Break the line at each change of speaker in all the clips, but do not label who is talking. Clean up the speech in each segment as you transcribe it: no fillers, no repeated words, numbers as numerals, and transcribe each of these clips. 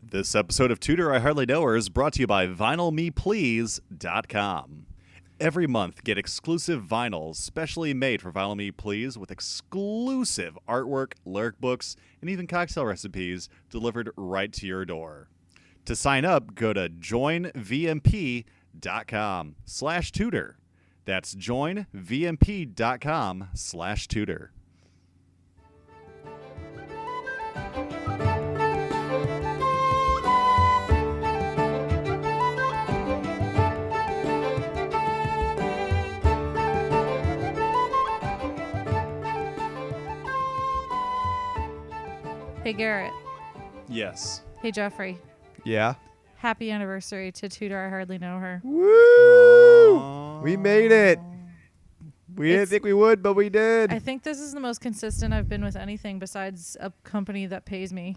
This episode of Tudor, I Hardly Know Her is brought to you by VinylMePlease.com. Every month, get exclusive vinyls specially made for Vinyl Me Please with exclusive artwork, lyric books, and even cocktail recipes delivered right to your door. To sign up, go to joinvmp.com/Tudor. That's joinvmp.com/Tudor.
Hey, Garrett.
Yes.
Hey, Jeffrey.
Yeah.
Happy anniversary to Tudor, I Hardly Know Her.
Woo! We made it. We didn't think we would, but we did.
I think this is the most consistent I've been with anything besides a company that pays me.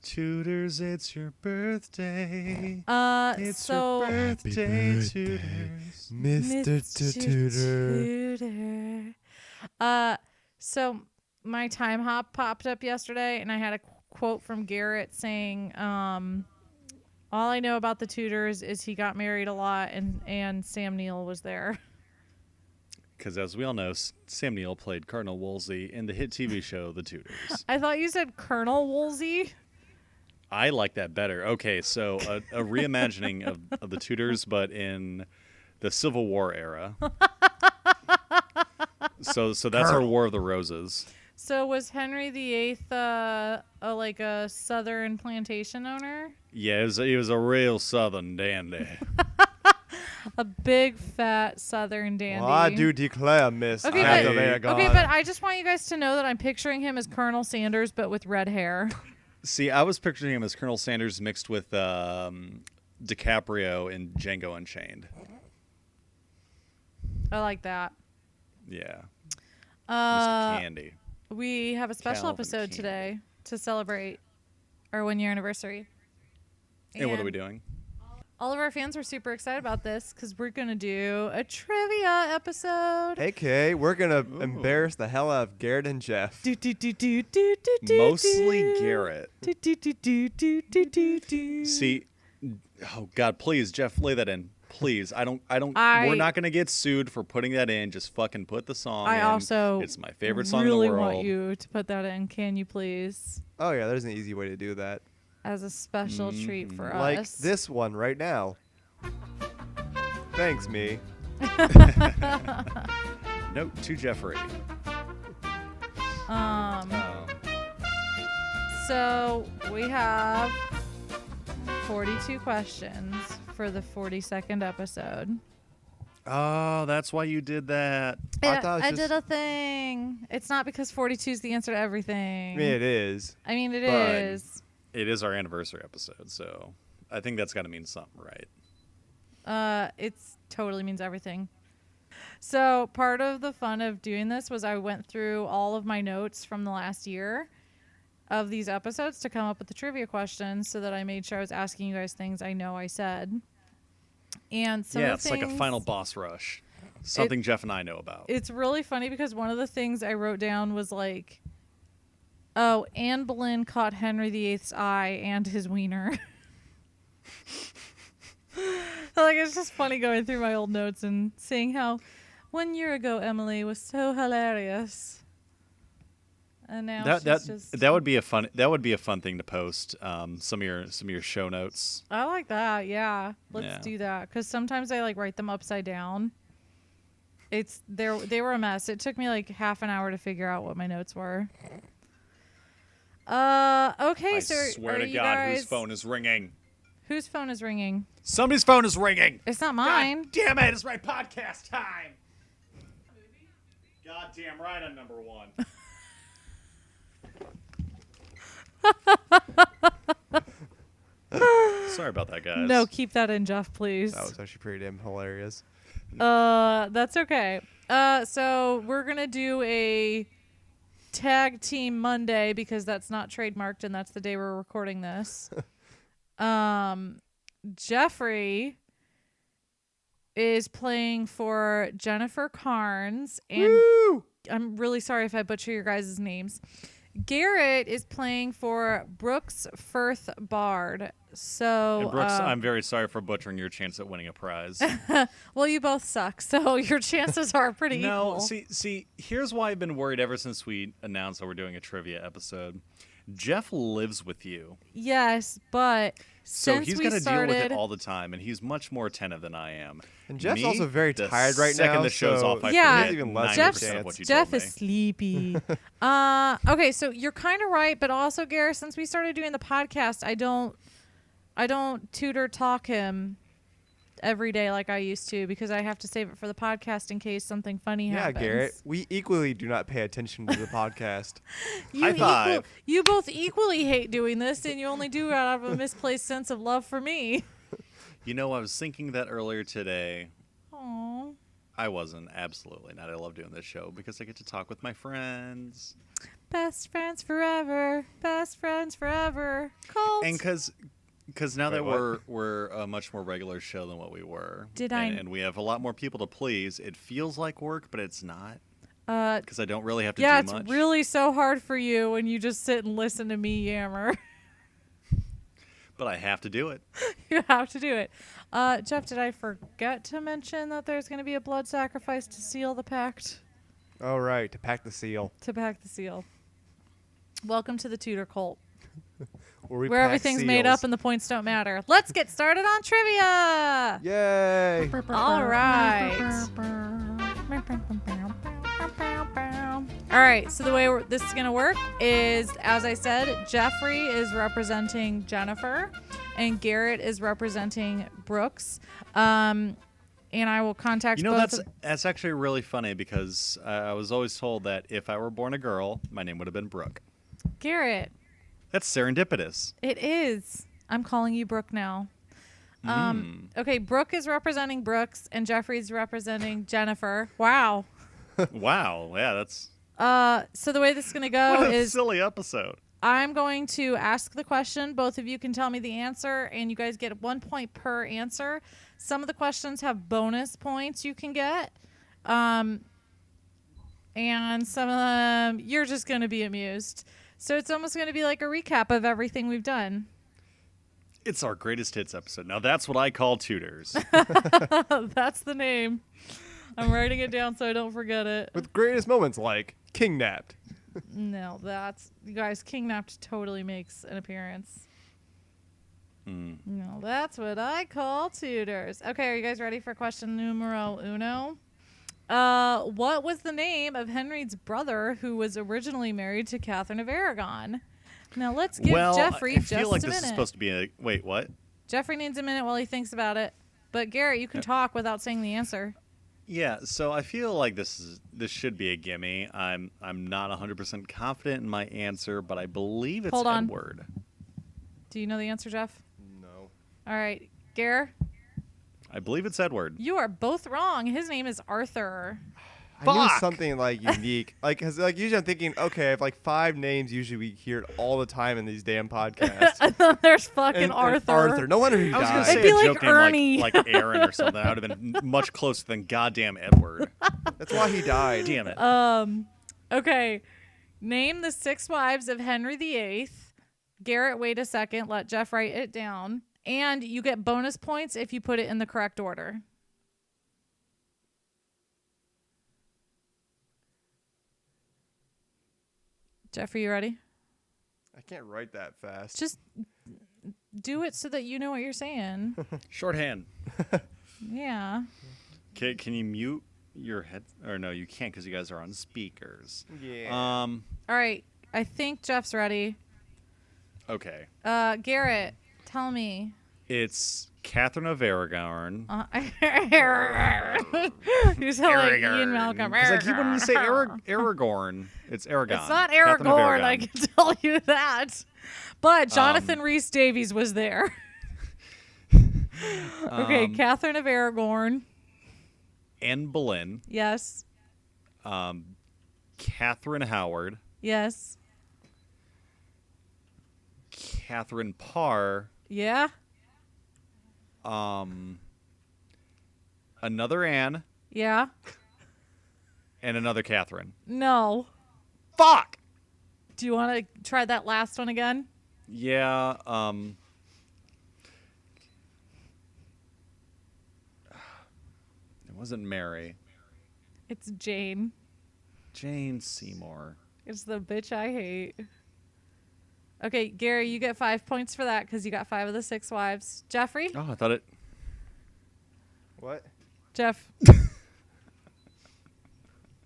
Tudors, it's your birthday. It's
your
birthday, Tudors.
Mr.
Tudor. So my time hop popped up yesterday, and I had a quote from Garrett saying, all I know about the Tudors is he got married a lot, and Sam Neill was there.
Because as we all know, Sam Neill played Cardinal Wolsey in the hit TV show The Tudors.
I thought you said Colonel Wolsey.
I like that better. Okay, so a reimagining of the Tudors, but in the Civil War era. So that's our War of the Roses.
So was Henry VIII like a Southern plantation owner?
Yeah, he was a real Southern dandy.
A big, fat Southern dandy.
Well, I do declare, Miss.
Okay, but I just want you guys to know that I'm picturing him as Colonel Sanders, but with red hair.
See, I was picturing him as Colonel Sanders mixed with DiCaprio in Django Unchained.
I like that.
Yeah. Mr. Candy.
We have a special
Calvin
episode
Candy.
today to celebrate our 1-year anniversary.
And what are we doing?
All of our fans were super excited about this because we're going to do a trivia episode.
AKA, we're going to embarrass the hell out of Garrett and Jeff.
Mostly Garrett. See, oh God, please, Jeff, lay that in. Please, we're not going to get sued for putting that in. Just fucking put the song in. It's my favorite song in the world.
I really want you to put that in. Can you please?
Oh, yeah, there's an easy way to do that.
As a special treat for us.
Like this one right now. Thanks, me.
Note to Jeffrey.
So we have 42 questions for the 42nd episode.
Oh, that's why you did that.
I did a thing. It's not because 42 is the answer to everything.
I mean, it is.
It is.
It is our anniversary episode, so I think that's got to mean something, right?
It totally means everything. So part of the fun of doing this was I went through all of my notes from the last year of these episodes to come up with the trivia questions so that I made sure I was asking you guys things I know I said. And
it's like a final boss rush. Something Jeff and I know about.
It's really funny because one of the things I wrote down was like, oh, Anne Boleyn caught Henry VIII's eye and his wiener. Like, it's just funny going through my old notes and seeing how 1 year ago Emily was so hilarious, and now
that would be a fun thing to post. Some of your show notes.
I like that. Yeah, let's do that because sometimes I like write them upside down. They were a mess. It took me like half an hour to figure out what my notes were. Okay, so
I swear to God, whose phone is ringing?
Whose phone is ringing?
Somebody's phone is ringing.
It's not mine.
God damn it! It's my podcast time. God damn right, I'm number one. Sorry about that, guys.
No, keep that in, Jeff, please.
That was actually pretty damn hilarious.
That's okay. So we're gonna do a tag team Monday because that's not trademarked and that's the day we're recording this. Jeffrey is playing for Jennifer Carnes and
Woo!
I'm really sorry if I butcher your guys' names. Garrett is playing for Brooks Firth Bard. So,
And Brooks, I'm very sorry for butchering your chance at winning a prize.
well, you both suck, so your chances are pretty
No,
equal.
see, here's why I've been worried ever since we announced that we're doing a trivia episode. Jeff lives with you.
Yes, but
So
since
he's
we
got to deal with it
started,
all the time, and he's much more attentive than I am.
And Jeff's
Me,
also very
the
tired right
second
now.
the show's
so
off, I
Yeah.
forget
even less
90%
of a
of what you
Jeff
told
is
me.
sleepy. Okay, so you're kind of right, but also, Garrett, since we started doing the podcast, I don't tutor talk him every day like I used to because I have to save it for the podcast in case something funny
yeah,
happens.
Garrett, we equally do not pay attention to the podcast.
You
High five.
you both equally hate doing this, and you only do it out of a misplaced sense of love for me.
You know, I was thinking that earlier today.
Aww.
I wasn't. Absolutely not. I love doing this show because I get to talk with my friends.
Best friends forever. Best friends forever. Cult.
And because now
Wait,
that
what?
we're a much more regular show than what we were,
Did
and,
I-
and we have a lot more people to please, it feels like work, but it's not
Uh,
because I don't really have to
yeah,
do
it's
much.
really so hard for you when you just sit and listen to me yammer.
But I have to do it.
You have to do it. Jeff, did I forget to mention that there's going to be a blood sacrifice to seal the pact?
All right, to pack the seal.
To pack the seal. Welcome to the Tudor cult,
Where
where everything's made up and the points don't matter. Let's get started on trivia.
Yay!
All right. All right, so the way this is going to work is, as I said, Jeffrey is representing Jennifer, and Garrett is representing Brooks. And I will contact
You know,
both.
that's actually really funny because I was always told that if I were born a girl, my name would have been Brooke.
Garrett,
That's serendipitous.
it is. I'm calling you Brooke now. Okay, Brooke is representing Brooks, and Jeffrey's representing Jennifer. Wow.
Wow. Yeah, that's
So the way this is going to go
what a
is
silly episode.
I'm going to ask the question. Both of you can tell me the answer, and you guys get 1 point per answer. Some of the questions have bonus points you can get. And some of them, you're just going to be amused. So it's almost going to be like a recap of everything we've done.
It's our greatest hits episode. Now that's what I call tutors.
That's the name. I'm writing it down so I don't forget it.
With greatest moments like King Napped.
No, you guys, King Napped totally makes an appearance. No, that's what I call tutors. Okay, are you guys ready for question numero uno? What was the name of Henry's brother who was originally married to Catherine of Aragon? Now let's give
well,
Jeffrey
I
just
feel like
a
this
minute.
is supposed to be a wait. What?
Jeffrey needs a minute while he thinks about it. But Garrett, you can talk without saying the answer.
Yeah, so I feel like this should be a gimme. I'm not 100% confident in my answer, but I believe it's
Hold on.
Edward.
Do you know the answer, Jeff?
No.
All right, Garrett,
I believe it's Edward.
you are both wrong. His name is Arthur.
I knew
Fuck!
something like unique. Cause usually I'm thinking, okay, I have like 5 names. Usually we hear it all the time in these damn podcasts.
And then there's fucking
And
Arthur.
Arthur. No wonder he
I was gonna
died.
say
It'd be
a
like
joke
Ernie.
name like Aaron or something. That would have been much closer than goddamn Edward.
That's why he died.
Damn it.
Okay. Name the 6 wives of Henry VIII. Garrett, wait a second. Let Jeff write it down. And you get bonus points if you put it in the correct order. Jeffrey, you ready?
I can't write that fast.
Just do it so that you know what you're saying.
Shorthand.
Yeah.
Can you mute your head? Or no, you can't because you guys are on speakers.
Yeah.
All right. I think Jeff's ready.
Okay.
Garrett, tell me.
It's Catherine of Aragon.
You sound like Ian Malcolm.
Because I keep wanting to say Aragorn. It's Aragon.
It's not
Catherine of
Aragorn, I
Aragon.
can tell you that. But Jonathan Rhys Davies was there. Okay, Catherine of Aragorn.
Anne Boleyn.
Yes.
Catherine Howard.
Yes.
Catherine Parr.
Yeah.
Another Anne.
Yeah.
And another Catherine.
No.
Fuck!
Do you want to try that last one again?
Yeah. It wasn't Mary.
It's Jane.
Jane Seymour.
It's the bitch I hate. Okay, Gary, you get 5 points for that because you got 5 of the 6 wives. Jeffrey?
Oh, I thought it.
What?
Jeff.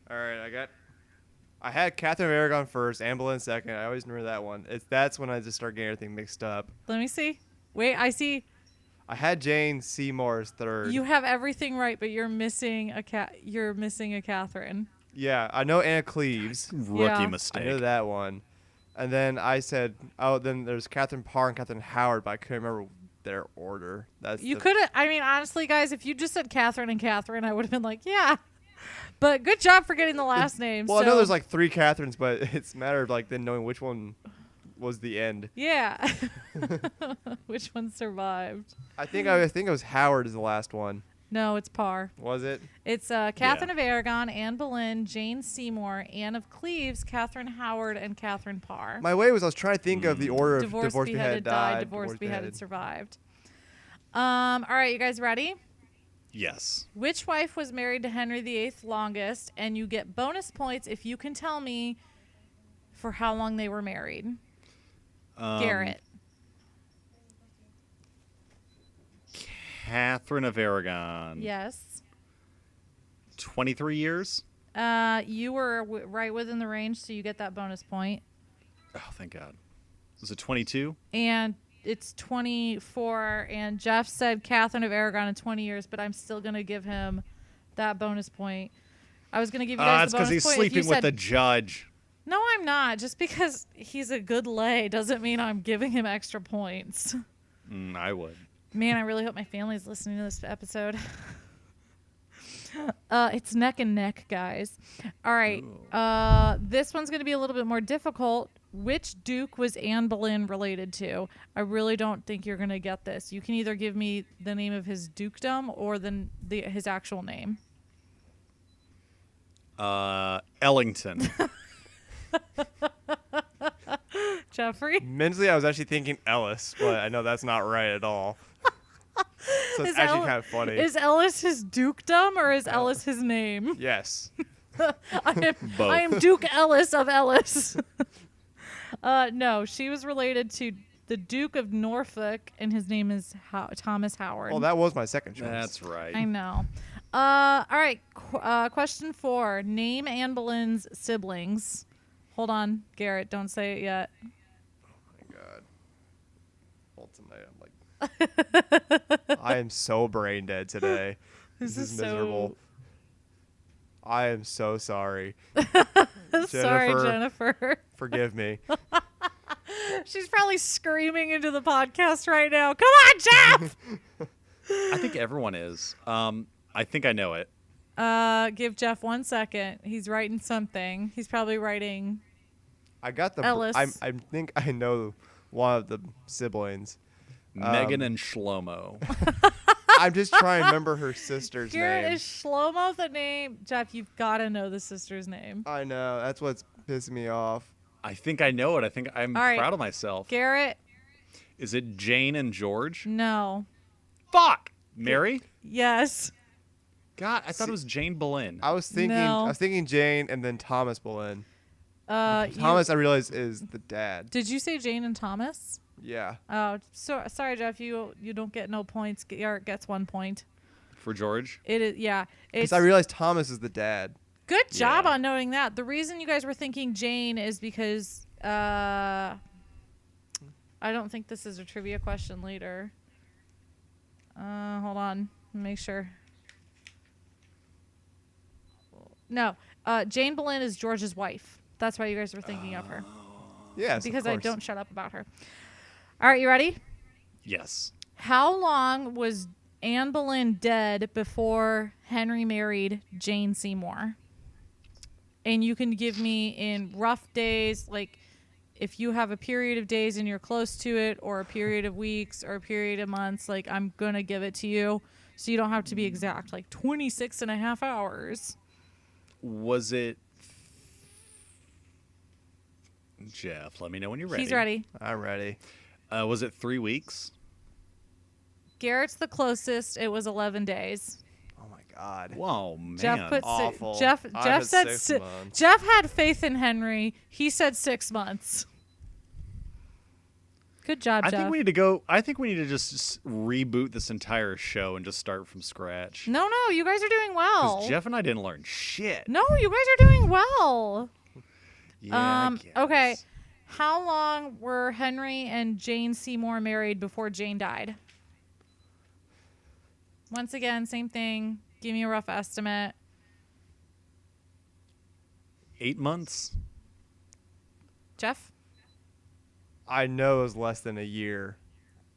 All right, I had Catherine of Aragon first, Anne Boleyn second. I always remember that one. That's when I just start getting everything mixed up.
Let me see. Wait, I see.
I had Jane Seymour as third.
You have everything right, but you're missing a You're missing a Catherine.
Yeah, I know Anna Cleves.
Rookie
Yeah.
mistake.
I know that one. And then I said, then there's Catherine Parr and Catherine Howard, but I couldn't remember their order.
You could have. I mean, honestly, guys, if you just said Catherine and Catherine, I would have been like, yeah. But good job for getting the last name.
Well, I
so.
know there's like 3 Catherines, but it's a matter of like then knowing which one was the end.
Yeah. Which one survived?
I think it was Howard is the last one.
No, it's Parr.
Was it?
It's Catherine of Aragon, Anne Boleyn, Jane Seymour, Anne of Cleves, Catherine Howard, and Catherine Parr.
My way was I was trying to think of the order of
Divorced, beheaded, died. Divorced, beheaded, survived. All right, you guys ready?
Yes.
Which wife was married to Henry VIII longest? And you get bonus points if you can tell me for how long they were married. Garrett.
Catherine of Aragon.
Yes.
23 years?
You were right within the range, so you get that bonus point.
Oh, thank God. Was it 22?
And it's 24. And Jeff said Catherine of Aragon in 20 years, but I'm still going to give him that bonus point. I was going to give you guys
That's
the bonus
because he's
point if you
sleeping with
said,
the judge.
No, I'm not. Just because he's a good lay doesn't mean I'm giving him extra points.
I would.
Man, I really hope my family's listening to this episode. It's neck and neck, guys. All right. This one's going to be a little bit more difficult. Which duke was Anne Boleyn related to? I really don't think you're going to get this. You can either give me the name of his dukedom or his actual name.
Ellington.
Jeffrey?
Mentally, I was actually thinking Ellis, but I know that's not right at all. So it's actually kind of funny.
Is Ellis his dukedom or is Ellis his name?
Yes.
I
Both.
am Duke Ellis of Ellis. No, she was related to the Duke of Norfolk, and his name is Thomas Howard.
Well, that was my second choice.
That's right.
I know. All right. Question 4. Name Anne Boleyn's siblings. Hold on, Garrett. Don't say it yet.
Oh, my God. Well, tonight I'm like... I am so brain dead today. This is miserable. I am so sorry.
Sorry, Jennifer.
Forgive me.
She's probably screaming into the podcast right now. Come on, Jeff!
I think everyone is. I think I know it.
Give Jeff 1 second. He's writing something. He's probably writing
I got the...
Ellis.
I think I know one of the siblings.
Megan and Shlomo.
I'm just trying to remember her sister's
Garrett,
name.
is Shlomo the name? Jeff, you've got to know the sister's name.
I know. That's what's pissing me off.
I think I know it. I think I'm
All right.
proud of myself.
Garrett?
Is it Jane and George?
No.
Fuck! Mary?
Yes.
God, I thought it was Jane Boleyn.
I was thinking
No.
I was thinking Jane and then Thomas Boleyn.
You-
Thomas, I realize, is the dad.
did you say Jane and Thomas?
Yeah.
Oh, sorry, Jeff. You don't get no points. Garrett gets 1 point.
For George?
It is, yeah.
Because
It's
I realized Thomas is the dad.
good job
Yeah.
on noting that. The reason you guys were thinking Jane is because I don't think this is a trivia question later. Hold on. Make sure. No. Jane Boleyn is George's wife. That's why you guys were thinking of her.
Yes.
Because
of
I
course.
don't shut up about her. All right, you ready?
Yes.
How long was Anne Boleyn dead before Henry married Jane Seymour? And you can give me in rough days, like if you have a period of days and you're close to it, or a period of weeks, or a period of months, like I'm going to give it to you. So you don't have to be exact, like 26 and a half hours.
Was it Jeff, let me know when you're ready.
He's ready.
I'm ready.
Was it 3 weeks?
Garrett's the closest. It was 11 days.
Oh my God.
Whoa, man.
Jeff put
awful.
Jeff
I
Jeff
had
said
6 months.
Jeff had faith in Henry. He said 6 months. Good job,
I
Jeff.
think we need to go. I think we need to just reboot this entire show and just start from scratch.
No, you guys are doing well.
Because Jeff and I didn't learn shit.
No, you guys are doing well.
Yeah, I guess.
Okay. How long were Henry and Jane Seymour married before Jane died? Once again, same thing. Give me a rough estimate.
8 months?
Jeff?
I know it was less than a year,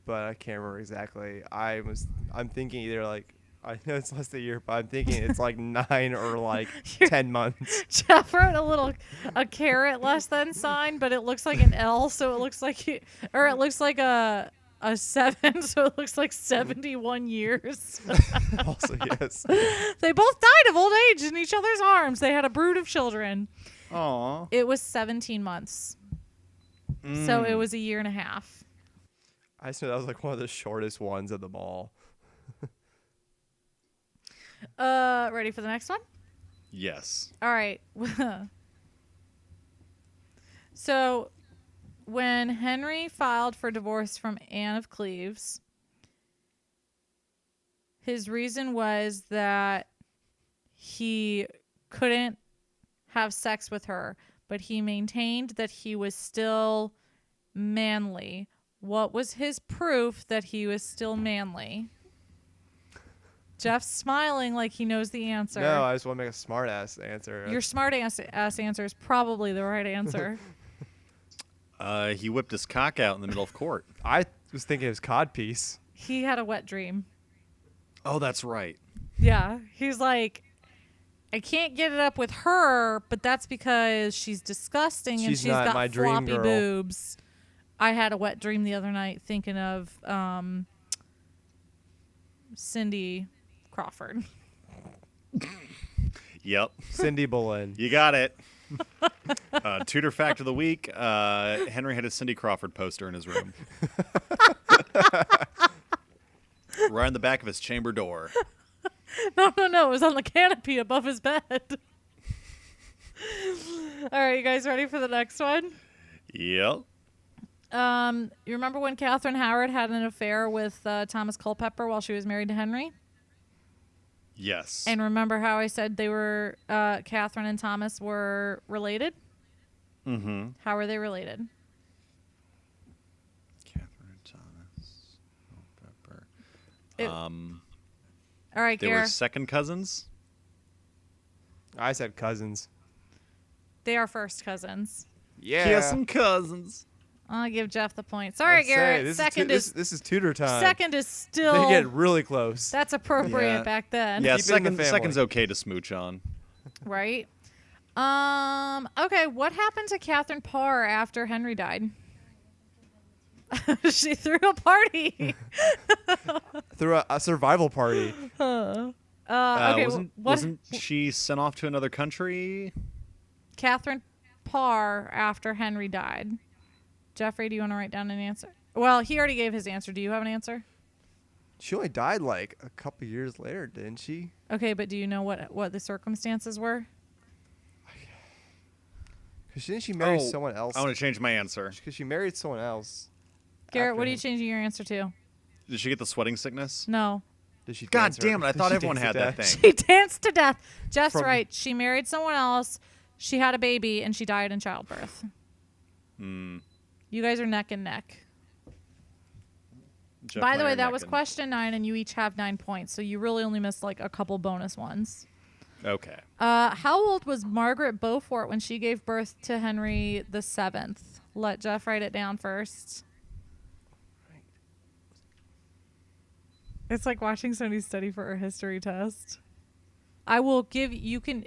but I can't remember exactly. I'm thinking either like, I know it's less than a year, but I'm thinking it's like 9 or like 10 months.
Jeff wrote a caret less than sign, but it looks like an L, so it looks like it looks like a 7, so it looks like 71 years.
Also, yes.
They both died of old age in each other's arms. They had a brood of children.
Aw.
It was 17 months. So it was a year and a half.
I just know that was like one of the shortest ones of them all.
Ready for the next one?
Yes.
All right. So when Henry filed for divorce from Anne of Cleves, his reason was that he couldn't have sex with her, but he maintained that he was still manly. What was his proof that he was still manly? Jeff's smiling like he knows the answer.
No, I just want to make a smart ass answer.
Your smart ass answer is probably the right answer.
He whipped his cock out in the middle of court.
I was thinking it was codpiece.
He had a wet dream.
Oh, that's right.
Yeah. He's like, I can't get it up with her, but that's because she's disgusting and
She's
she's
not
got
my dream
floppy
girl.
boobs. I had a wet dream the other night thinking of Cindy Crawford.
Yep.
Cindy Boleyn.
You got it. Tudor fact of the week. Henry had a Cindy Crawford poster in his room. Right on the back of his chamber door.
No. It was on the canopy above his bed. All right, you guys ready for the next one?
Yep.
You remember when Catherine Howard had an affair with Thomas Culpeper while she was married to Henry?
Yes.
And remember how I said they were Catherine and Thomas were related?
Mm-hmm.
How are they related?
Catherine Thomas. Pepper.
All right,
They were
Garrett.
second cousins?
I said cousins.
They are first cousins.
Yeah.
He has some cousins.
I'll give Jeff the point. Sorry,
I'd say,
Garrett.
This
Second
is this is Tudor time.
second is still.
They get really close.
That's appropriate
Yeah.
back then.
Yeah,
Keep it in the family.
second's okay to smooch on.
Right. Okay. What happened to Catherine Parr after Henry died? She threw a party.
Through a survival party.
Okay.
Wasn't she sent off to another country?
Catherine Parr after Henry died? Jeffrey, do you want to write down an answer? Well, he already gave his answer. Do you have an answer?
She only died like a couple years later, didn't she?
Okay, but do you know what the circumstances were?
Because didn't she marry someone else?
I want to change my answer.
Because she married someone else.
Garrett,
after
what are you
him.
changing your answer to?
Did she get the sweating sickness?
No.
Did she
God
dance her-
damn it, I
did
thought
she
everyone
dance
had
to
that
death?
thing.
She danced to death. Jeff's
From-
right. She married someone else. She had a baby, and she died in childbirth. You guys are neck and neck.
Jeff
By
and
the
I
way,
are
that was
necking.
question 9, and you each have 9 points, so you really only missed like a couple bonus ones.
Okay.
How old was Margaret Beaufort when she gave birth to Henry VII? Let Jeff write it down first. It's like watching somebody study for a history test. I will give you can.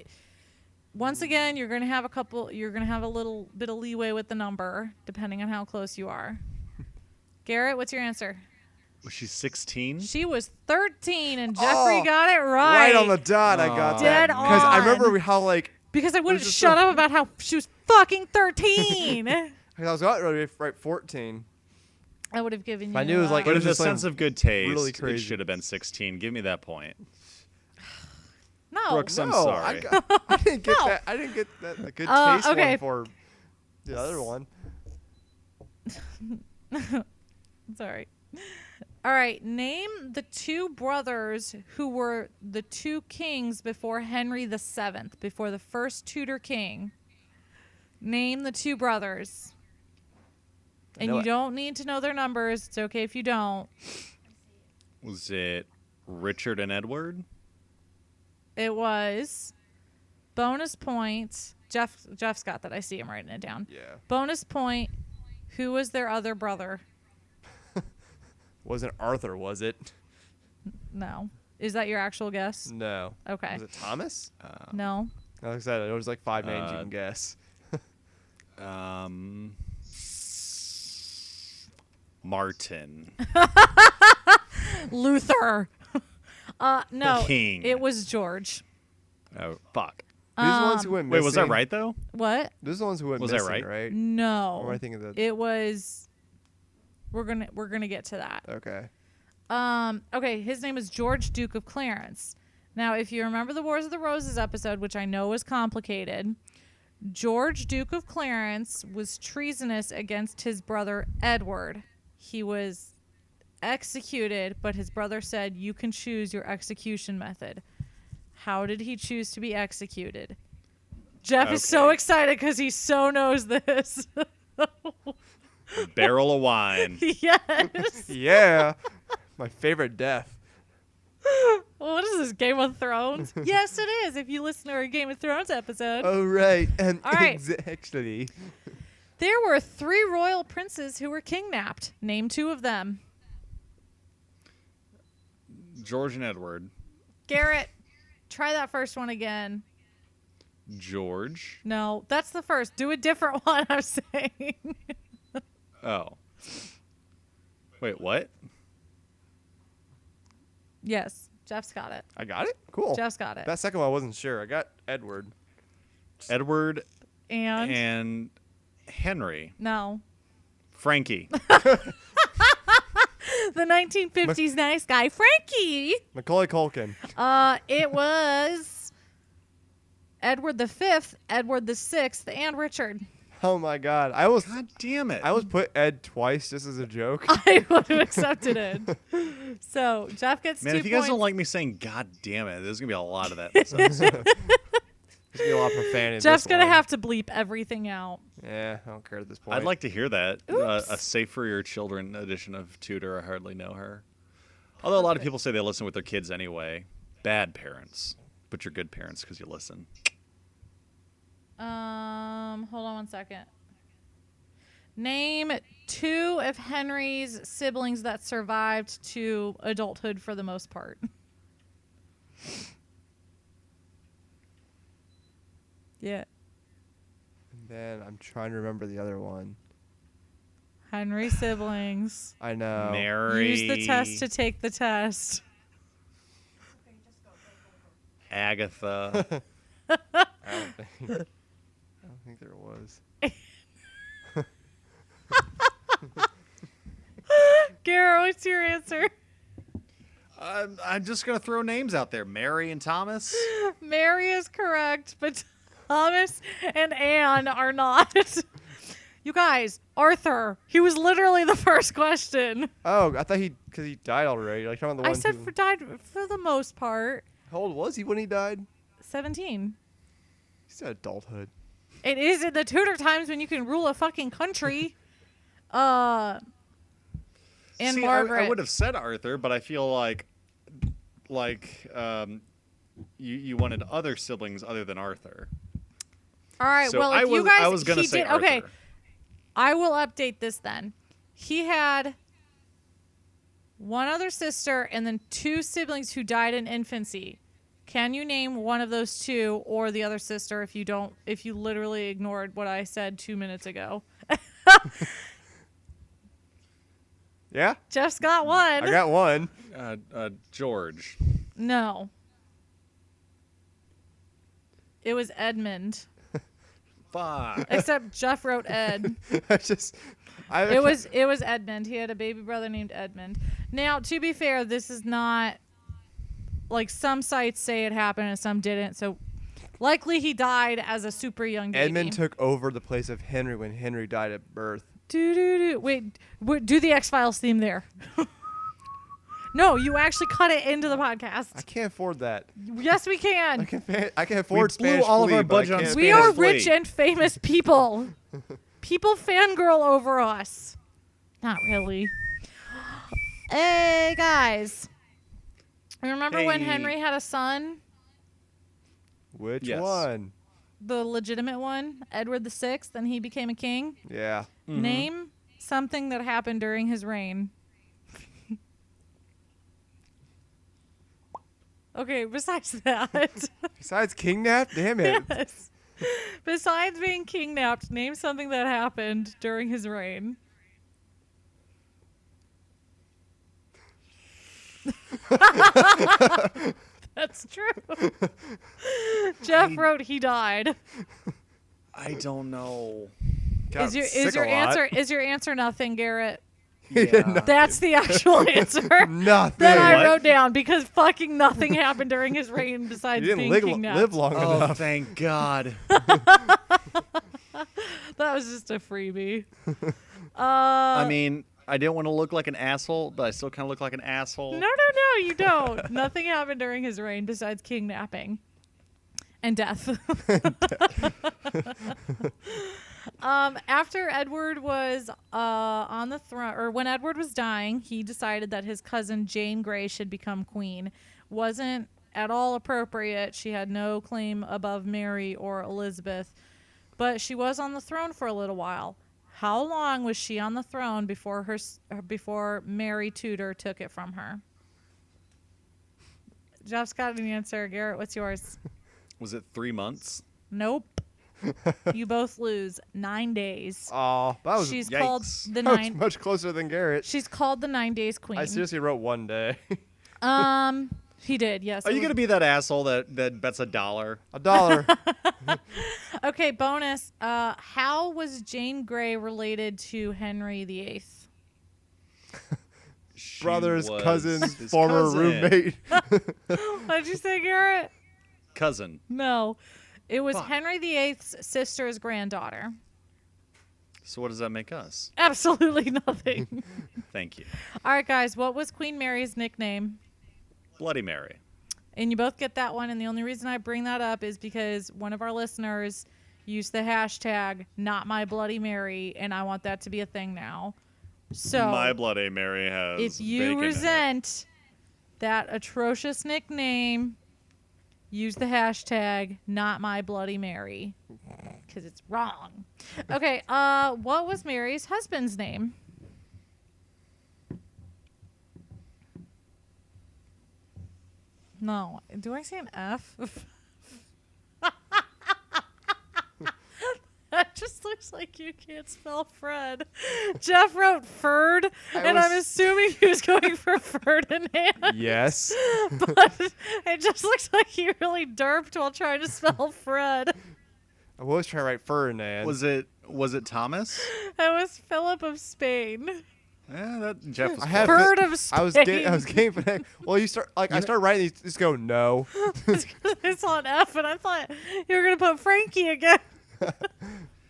Once again, you're gonna have a little bit of leeway with the number, depending on how close you are. Garrett, what's your answer?
Was she 16?
She was 13, and Jeffrey got it right.
Right on the dot, I got
Dead
that. Because I
on.
remember how like
Because I wouldn't
just
shut
so-
up about how she was fucking 13.
I was going to write 14.
I would have given you.
I knew it was like-
But
It
in the
just like
sense of good taste,
really
it
crazy.
should have been 16. Give me that point.
no.
Brooks, I'm
No,
sorry.
I didn't get
No.
that. I didn't get that. The good taste
okay.
one for the other one.
Sorry. All right. Name the two brothers who were the two kings before Henry VII, before the first Tudor king. Name the two brothers. And
know
you
it.
don't need to know their numbers. It's okay if you don't.
Was it Richard and Edward?
It was bonus points. Jeff's got that. I see him writing it down.
Yeah.
Bonus point. Who was their other brother?
Wasn't Arthur, was it?
No. Is that your actual guess?
No.
Okay.
Was it Thomas?
No.
Like I said, it was like 5 names you
Uh,
can guess.
Martin.
Luther. No.
King.
It was George.
Oh, fuck.
These are the ones who went
Wait,
missing.
was that right, though?
What?
These are the ones who went
Was that
missing,
right?
No.
Or am I thinking that?
It was. We're gonna get to that.
Okay.
Okay, his name is George, Duke of Clarence. Now, if you remember the Wars of the Roses episode, which I know is complicated, George, Duke of Clarence, was treasonous against his brother Edward. He was executed, but his brother said, "You can choose your execution method." How did he choose to be executed? Jeff is so
Okay.
excited because he so knows this.
Barrel of wine.
Yes.
Yeah. My favorite death.
What is this, Game of Thrones? Yes, it is. If you listen to our Game of Thrones episode.
Oh, right.
All right.
Actually.
There were 3 royal princes who were kidnapped. Name 2 of them.
George and Edward.
Garrett, try that first one again.
George.
No, that's the first. Do a different one, I'm saying.
Oh. Wait, what?
Yes, Jeff's got it.
I got it? Cool.
Jeff's got it.
That second one I wasn't sure. I got Edward.
Edward
And,
and Henry.
no.
Frankie.
The 1950s nice guy, Frankie.
Macaulay Culkin.
It was Edward V, Edward VI, and Richard.
Oh my God. I almost
damn it.
put Ed twice just as a joke.
I would have accepted it. So Jeff gets
Man,
2
if you guys
points.
don't like me saying "God damn it," there's gonna be a lot of that. This episode.
There's gonna be a lot of profanity. in
Jeff's
this
gonna
one.
have to bleep everything out.
Yeah, I don't care at this point.
I'd like to hear that.
Oops.
A safe for your children edition of Tudor. I hardly know her. Although a lot of people say they listen with their kids anyway. Bad parents, but you're good parents because you listen.
Hold on one second. Name 2 of Henry's siblings that survived to adulthood for the most part. Yeah.
And then I'm trying to remember the other one.
Henry siblings.
I know.
Mary.
Use the test to take the test.
Agatha.
I don't think there was.
Garrett, what's your answer?
I'm just gonna throw names out there. Mary and Thomas.
Mary is correct, but Thomas and Anne are not. You guys, Arthur, he was literally the first question.
Oh, I thought because he died already. Like, talking about the
I
one
said
who,
for died for the most part.
how old was he when he died?
17.
He said adulthood.
It is in the Tudor times when you can rule a fucking country. And
See,
Margaret.
I would have said Arthur, but I feel like you wanted other siblings other than Arthur.
All right.
So
well, if
I was
you guys,
I was gonna
he
say
did,
Arthur.
okay. I will update this then. He had one other sister and then 2 siblings who died in infancy. Can you name one of those 2 or the other sister if you literally ignored what I said 2 minutes ago?
Yeah,
Jeff's got one.
I got one.
George.
No. It was Edmund.
Fuck.
Except Jeff wrote Ed. It was Edmund. He had a baby brother named Edmund. Now, to be fair, this is not like some sites say it happened and some didn't. So likely he died as a super young baby.
Edmund took over the place of Henry when Henry died at birth.
Wait, do the X-Files theme there. No, you actually cut it into the podcast.
I can't afford that.
Yes, we can.
I can afford
We blew
Spanish
all of
Flea,
our
but I
budget on
can't-
Spanish
We are
Flea.
rich and famous people. People fangirl over us. Not really. Hey, guys. Remember when
Hey.
Henry had a son?
Which
Yes.
one?
The legitimate one? Edward VI, and he became a king?
Yeah.
Mm-hmm.
Name something that happened during his reign. Okay, besides that.
Besides King Nap? Damn it.
Yes. Besides being kidnapped, name something that happened during his reign. That's true. Jeff wrote he died.
I don't know.
Got
Is your
sick a lot.
answer nothing, Garrett?
Yeah.
That's the actual answer
Nothing.
that I
What?
wrote down because fucking nothing happened during his reign besides
You didn't
being
live,
kidnapped.
live long
Oh,
enough.
thank God.
That was just a freebie.
I mean, I didn't want to look like an asshole, but I still kind of look like an asshole.
No, you don't. Nothing happened during his reign besides kidnapping and death. After Edward was on the throne, or when Edward was dying, he decided that his cousin Jane Grey should become queen. Wasn't at all appropriate. She had no claim above Mary or Elizabeth, but she was on the throne for a little while. How long was she on the throne before Mary Tudor took it from her? Jeff's got an answer. Garrett, what's yours?
Was it 3 months?
Nope. You both lose 9 days.
Oh, that was,
She's
yikes.
called the
that was
9.
much closer than Garrett.
She's called the 9 days queen.
I seriously wrote 1 day.
He did. Yes.
Are you going to be that asshole that bets $1?
$1.
Okay. Bonus. How was Jane Grey related to Henry VIII?
She
Brother's
was
cousin's
his
former
cousin.
roommate.
What did you say, Garrett?
Cousin.
No, it was
Fuck.
Henry VIII's sister's granddaughter.
So what does that make us?
Absolutely nothing.
Thank you.
All right, guys. What was Queen Mary's nickname?
Bloody Mary.
And you both get that one. And the only reason I bring that up is because one of our listeners used the hashtag #MyBloodyMary, and I want that to be a thing now. So
My Bloody Mary has
if you
bacon in it.
resent that atrocious nickname, use the hashtag #MyBloodyMary because it's wrong. Okay. What was Mary's husband's name? No. Do I say an F? That just looks like you can't spell Fred. Jeff wrote Ferd, and I'm assuming he was going for Ferdinand.
Yes.
But it just looks like he really derped while trying to spell Fred.
I was trying to write Ferdinand.
Was it Thomas?
That was Philip of Spain.
Yeah, that Jeff was
I have
close.
Ferd
it-
of Spain.
I was getting for that. Well, you start I start writing these, just go no.
It's on F, and I thought you were going to put Frankie again.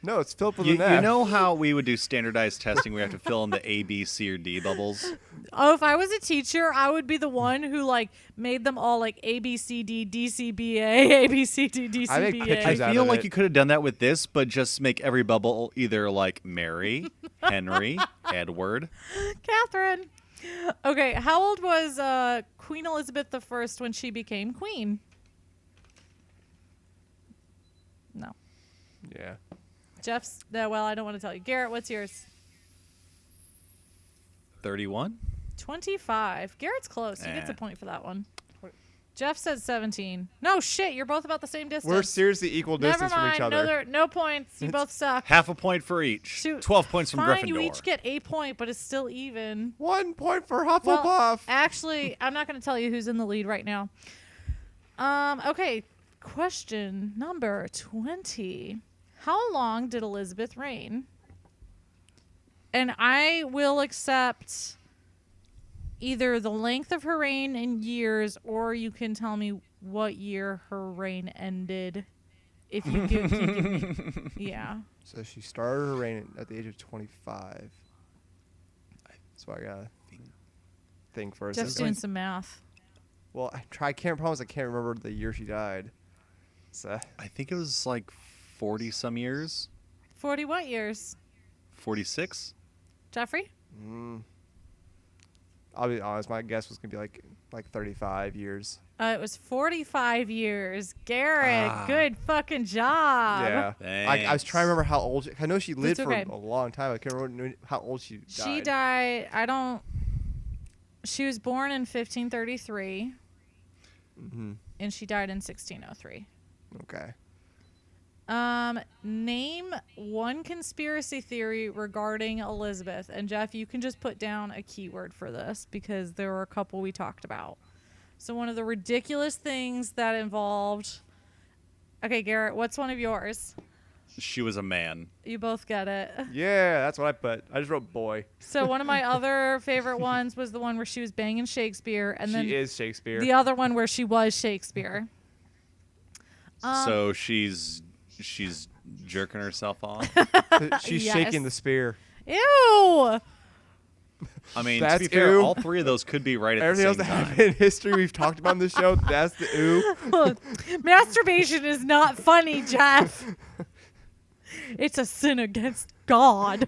No, it's Philip with
You
an F.
know how we would do standardized testing? We have to fill in the A, B, C, or D bubbles.
Oh, if I was a teacher, I would be the one who like made them all like A B C D D C B A B C D D
I
C
make
B
pictures
A.
out
I feel
of
like
it.
you could have done that with this, but just make every bubble either like Mary, Henry, Edward.
Catherine. Okay, how old was Queen Elizabeth I when she became queen? No.
Yeah.
Jeff's. Well, I don't want to tell you. Garrett, what's yours?
31?
25. Garrett's close. He gets a
Eh.
point for that one. Jeff said 17. No shit, you're both about the same distance.
We're seriously equal
Never
distance from
mind.
each other.
No points. You both suck.
Half a point for each.
Shoot.
12 points from
Fine,
Gryffindor.
you each get a point, but it's still even.
1 point for
Well,
Hufflepuff.
actually, I'm not going to tell you who's in the lead right now. Okay, question number 20. how long did Elizabeth reign? And I will accept either the length of her reign in years, or you can tell me what year her reign ended. If you give me, yeah.
So she started her reign at the age of 25. So I gotta think for a
Jeff's
second.
doing some math.
Well, I can't promise I can't remember the year she died. So
I think it was like 40 some years.
40 what years?
46?
Jeffrey?
I'll be honest, my guess was gonna be like 35 years.
It was 45 years. Garrett,
Ah.
good fucking job.
Yeah. I was trying to remember how old I know she lived
It's
for
okay.
a long time. I can't remember how old she died.
She died, she was born in 1533, and she died in 1603.
Okay.
Name one conspiracy theory regarding Elizabeth. And Jeff, you can just put down a keyword for this because there were a couple we talked about. So one of the ridiculous things that involved... Okay, Garrett, what's one of yours?
She was a man.
You both get it.
Yeah, that's what I put. I just wrote boy.
So one of my other favorite ones was the one where she was banging Shakespeare. And then
She is Shakespeare.
the other one where she was Shakespeare.
So she's jerking herself off.
She's
Yes.
shaking the spear.
Ew!
I mean, to
That's
be fair,
ew.
all three of those could be right at
Everything
the
else
same
that
time.
happened in history we've talked about on this show, that's the ooh.
Masturbation is not funny, Jeff. It's a sin against God.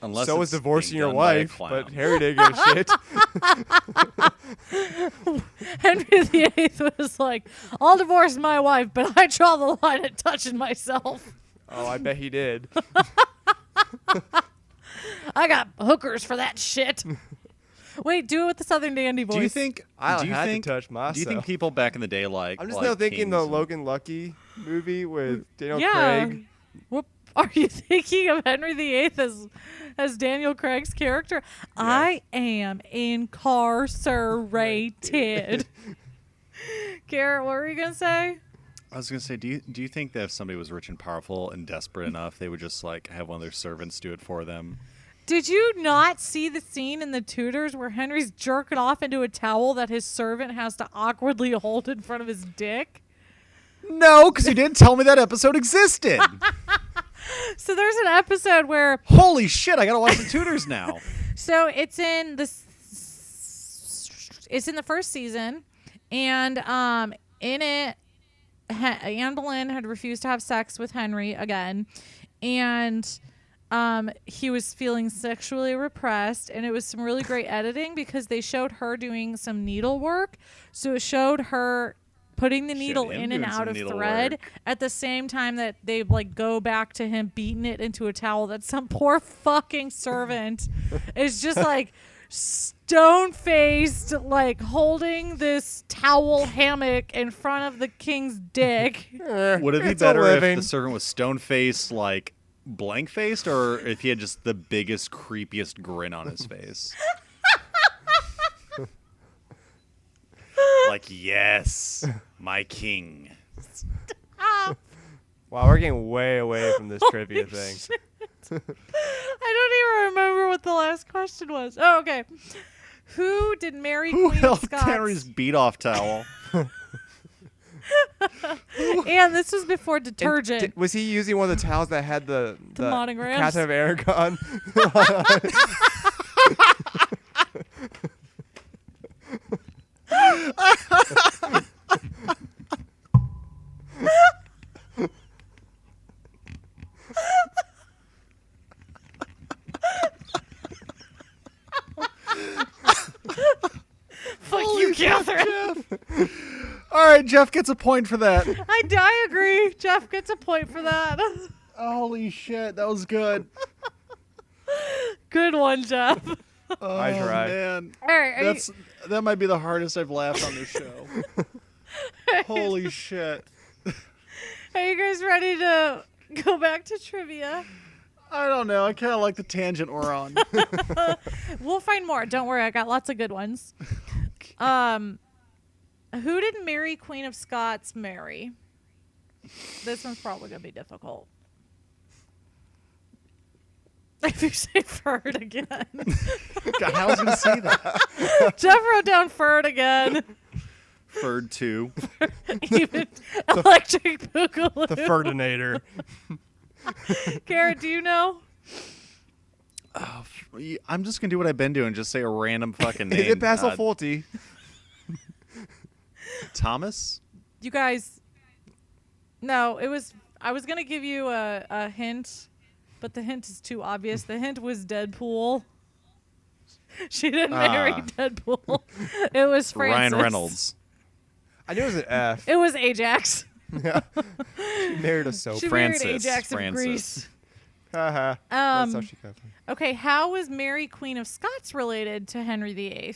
Unless
So was
it's
divorcing
being
your
done by a
wife,
clown.
but Harry didn't give a shit.
Henry VIII was like, I'll divorce my wife, but I draw the line at touching myself.
Oh, I bet he did.
I got hookers for that shit. Wait, do it with the Southern Dandy voice.
Do you think?
I
do you
had
think?
to touch myself.
Do you think people back in the day like?
I'm just
like
now thinking the
kings and-
Logan Lucky movie with Daniel
Yeah.
Craig.
Whoop. Are you thinking of Henry VIII as Daniel Craig's character? I am incarcerated. Garrett, what were you going to say?
I was gonna say, do you think that if somebody was rich and powerful and desperate enough, they would just like have one of their servants do it for them?
Did you not see the scene in the Tudors where Henry's jerking off into a towel that his servant has to awkwardly hold in front of his dick?
No, because you didn't tell me that episode existed.
So there's an episode where
Holy shit! I gotta watch the Tudors now.
so it's in the first season, and in it Anne Boleyn had refused to have sex with Henry again, and he was feeling sexually repressed, and it was some really great editing because they showed her doing some needlework. So it showed her putting the needle
him
in and
doing some
out of
needlework.
thread at the same time that they like go back to him beating it into a towel that some poor fucking servant is just like stone-faced, like holding this towel hammock in front of the king's dick.
Would it be
It's a
better if
living.
the servant was stone-faced, like blank-faced, or if he had just the biggest, creepiest grin on his face? Like, yes, my king.
Wow, we're getting way away from this trivia
Holy
thing.
shit. I don't even remember what the last question was. Oh, okay. Who did marry
Who
Queen of
held
Scots?
Henry's beat-off towel?
And this was before detergent.
Was he using one of the towels that had the
monograms?
Captain of Aragon?
Fuck you, Catherine.
All right, Jeff gets a point for that.
I agree. Jeff gets a point for that.
Holy shit, that was good.
Good one, Jeff.
Oh,
I tried.
man.
All right.
That might be the hardest I've laughed on this show. Holy shit.
Are you guys ready to go back to trivia?
I don't know. I kind of like the tangent we're on.
We'll find more. Don't worry. I got lots of good ones. Who did Mary, Queen of Scots, marry? This one's probably going to be difficult. If you say Ferd again.
God, I was going to say that.
Jeff wrote down Ferd again.
Ferd 2.
Even Electric Boogaloo.
The Ferdinator.
Garrett, do you know?
I'm just going to do what I've been doing. Just say a random fucking name.
Is it Basil Fawlty?
Thomas?
You guys. No, it was. I was going to give you a hint, but the hint is too obvious. The hint was Deadpool. She didn't marry Deadpool. It was Francis.
Ryan Reynolds.
I knew it was an F.
It was Ajax.
Yeah. She married a soap.
She
Francis.
married Ajax of
Francis.
Greece.
Haha. That's how she got them.
Okay, how was Mary Queen of Scots related to Henry VIII?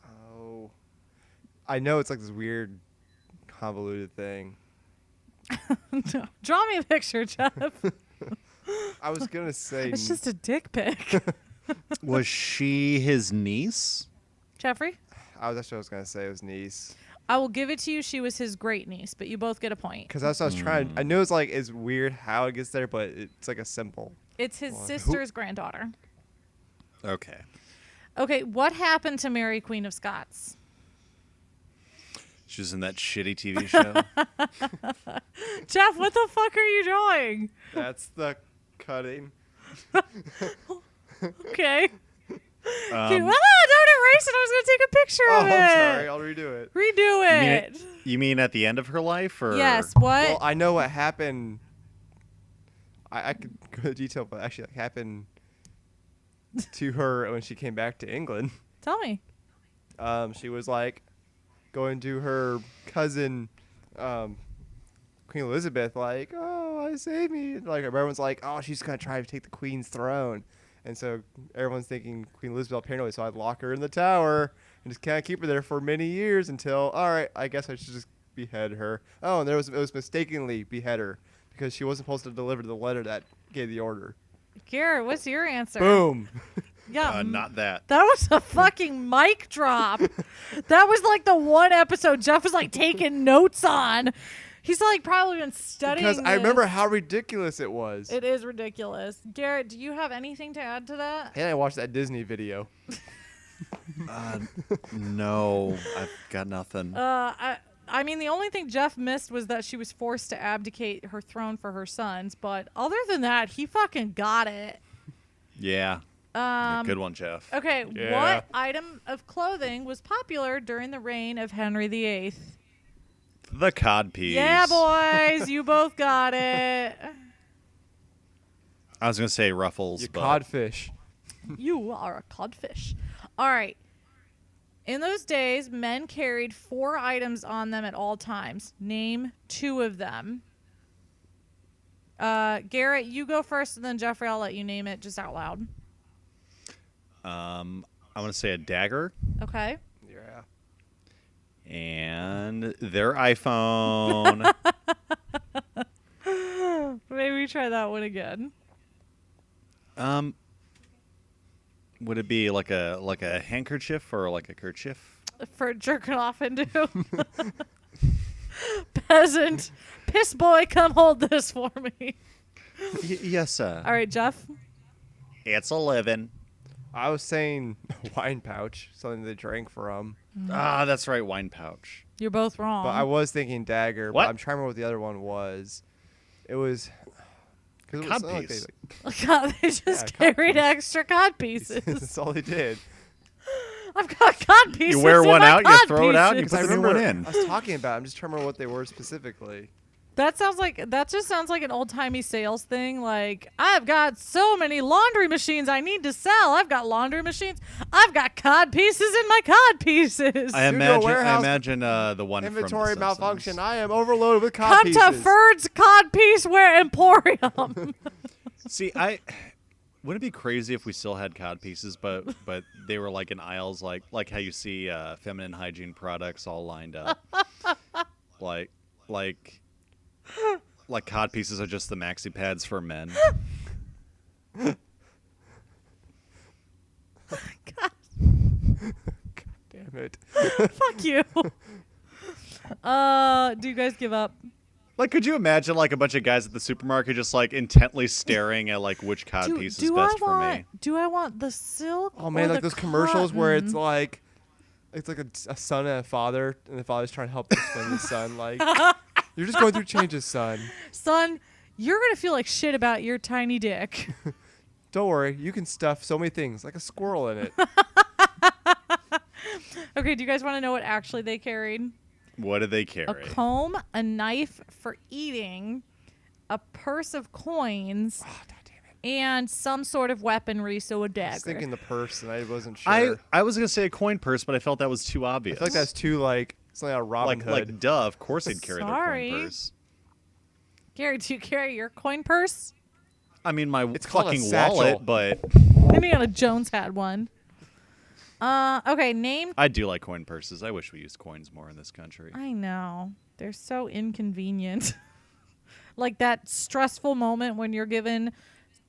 Oh. I know it's like this weird, convoluted thing.
No. Draw me a picture, Jeff.
I was going to say...
It's just a dick pic.
Was she his niece?
Jeffrey?
That's what I was going to say. It was niece.
I will give it to you. She was his great niece, but you both get a point.
Because that's what I was trying... I know it's like it's weird how it gets there, but it's like a simple...
It's his
What?
sister's granddaughter.
Okay.
Okay, what happened to Mary Queen of Scots?
She was in that shitty TV show.
Jeff, what the fuck are you drawing?
That's the cutting.
Okay. Don't erase it. I was going to take a picture
Oh,
of it.
I'm sorry. I'll redo it.
Redo it.
You mean at the end of her life? Or?
Yes, what?
Well, I know what happened. I could go into detail, but actually, like, happened to her when she came back to England.
Tell me.
She was like going to her cousin, Queen Elizabeth, like, "Oh, I saved me!" Like everyone's like, "Oh, she's gonna try to take the Queen's throne," and so everyone's thinking Queen Elizabeth paranoid. So I'd lock her in the tower and just kind of keep her there for many years until, all right, I guess I should just behead her. Oh, and it was mistakenly behead her because she wasn't supposed to deliver the letter that gave the order.
Garrett, what's your answer?
Boom.
Yeah.
Not that.
That was a fucking mic drop. That was like the one episode Jeff was like taking notes on. He's like probably been studying
Because I
this.
remember how ridiculous it was.
It is ridiculous. Garrett, do you have anything to add to that?
And I watched that Disney video.
No, I've got nothing.
I mean, the only thing Jeff missed was that she was forced to abdicate her throne for her sons. But other than that, he fucking got it.
Yeah. Yeah, good one, Jeff.
Okay,
Yeah.
what item of clothing was popular during the reign of Henry VIII?
The codpiece.
Yeah, boys, you both got it.
I was gonna say ruffles,
You
but
codfish.
You are a codfish. All right. In those days, men carried 4 items on them at all times. Name 2 of them. Garrett, you go first, and then Jeffrey, I'll let you name it just out loud.
I'm gonna say a dagger
Okay.
Yeah.
and their iPhone.
Maybe try that one again.
Would it be like a handkerchief or like a kerchief?
For jerking off into. Peasant. Piss boy, come hold this for me.
Yes, sir.
All right, Jeff.
It's a living.
I was saying wine pouch, something they drank from.
Ah, that's right, wine pouch.
You're both wrong.
But I was thinking dagger.
What?
But I'm trying to remember what the other one was. It was... Cause it was something like
Codpiece.
God, they just
Yeah,
carried extra cod pieces.
That's all they did.
I've got cod pieces.
You wear
in
one
my
out, you
cod
throw it out, you
pieces.
put
I
the new
remember
one in.
I was talking about it. I'm just trying to remember what they were specifically.
That just sounds like an old timey sales thing. Like, I've got so many laundry machines I need to sell. I've got laundry machines. I've got cod pieces in my cod pieces.
I
Studio warehouse
imagine the one
Inventory
from The
malfunction.
Simpsons.
I am overloaded with cod
Come
pieces.
to Ferd's Cod Piece Wear Emporium.
See, wouldn't it be crazy if we still had cod pieces, but they were like in aisles, like how you see feminine hygiene products all lined up, like cod pieces are just the maxi pads for men.
God damn it.
Fuck you. Do you guys give up?
Like, could you imagine like a bunch of guys at the supermarket just like intently staring at like which cod piece is best for me?
Do I want the silk?
Oh man,
or
like
the
those commercials where it's
cotton?
like a son and a father, and the father's trying to help explain the son like, you're just going through changes, son.
Son, you're gonna feel like shit about your tiny dick.
Don't worry, you can stuff so many things like a squirrel in it.
Okay, do you guys want to know what actually they carried?
What do they carry?
A comb, a knife for eating, a purse of coins,
Oh, God damn it.
and some sort of weaponry, so a
I
dagger.
was thinking the purse, and I wasn't sure.
I was gonna say a coin purse, but I felt that was too
I
obvious.
feel like that's too like something out of Robin Hood.
like duh. Of course they'd carry
Sorry.
their coin purse.
Gary, do you carry your coin purse?
I mean, my
It's called a
fucking
satchel.
wallet, but
Indiana Jones had one. Okay, name.
I do like coin purses. I wish we used coins more in this country.
I know. They're so inconvenient. Like that stressful moment when you're given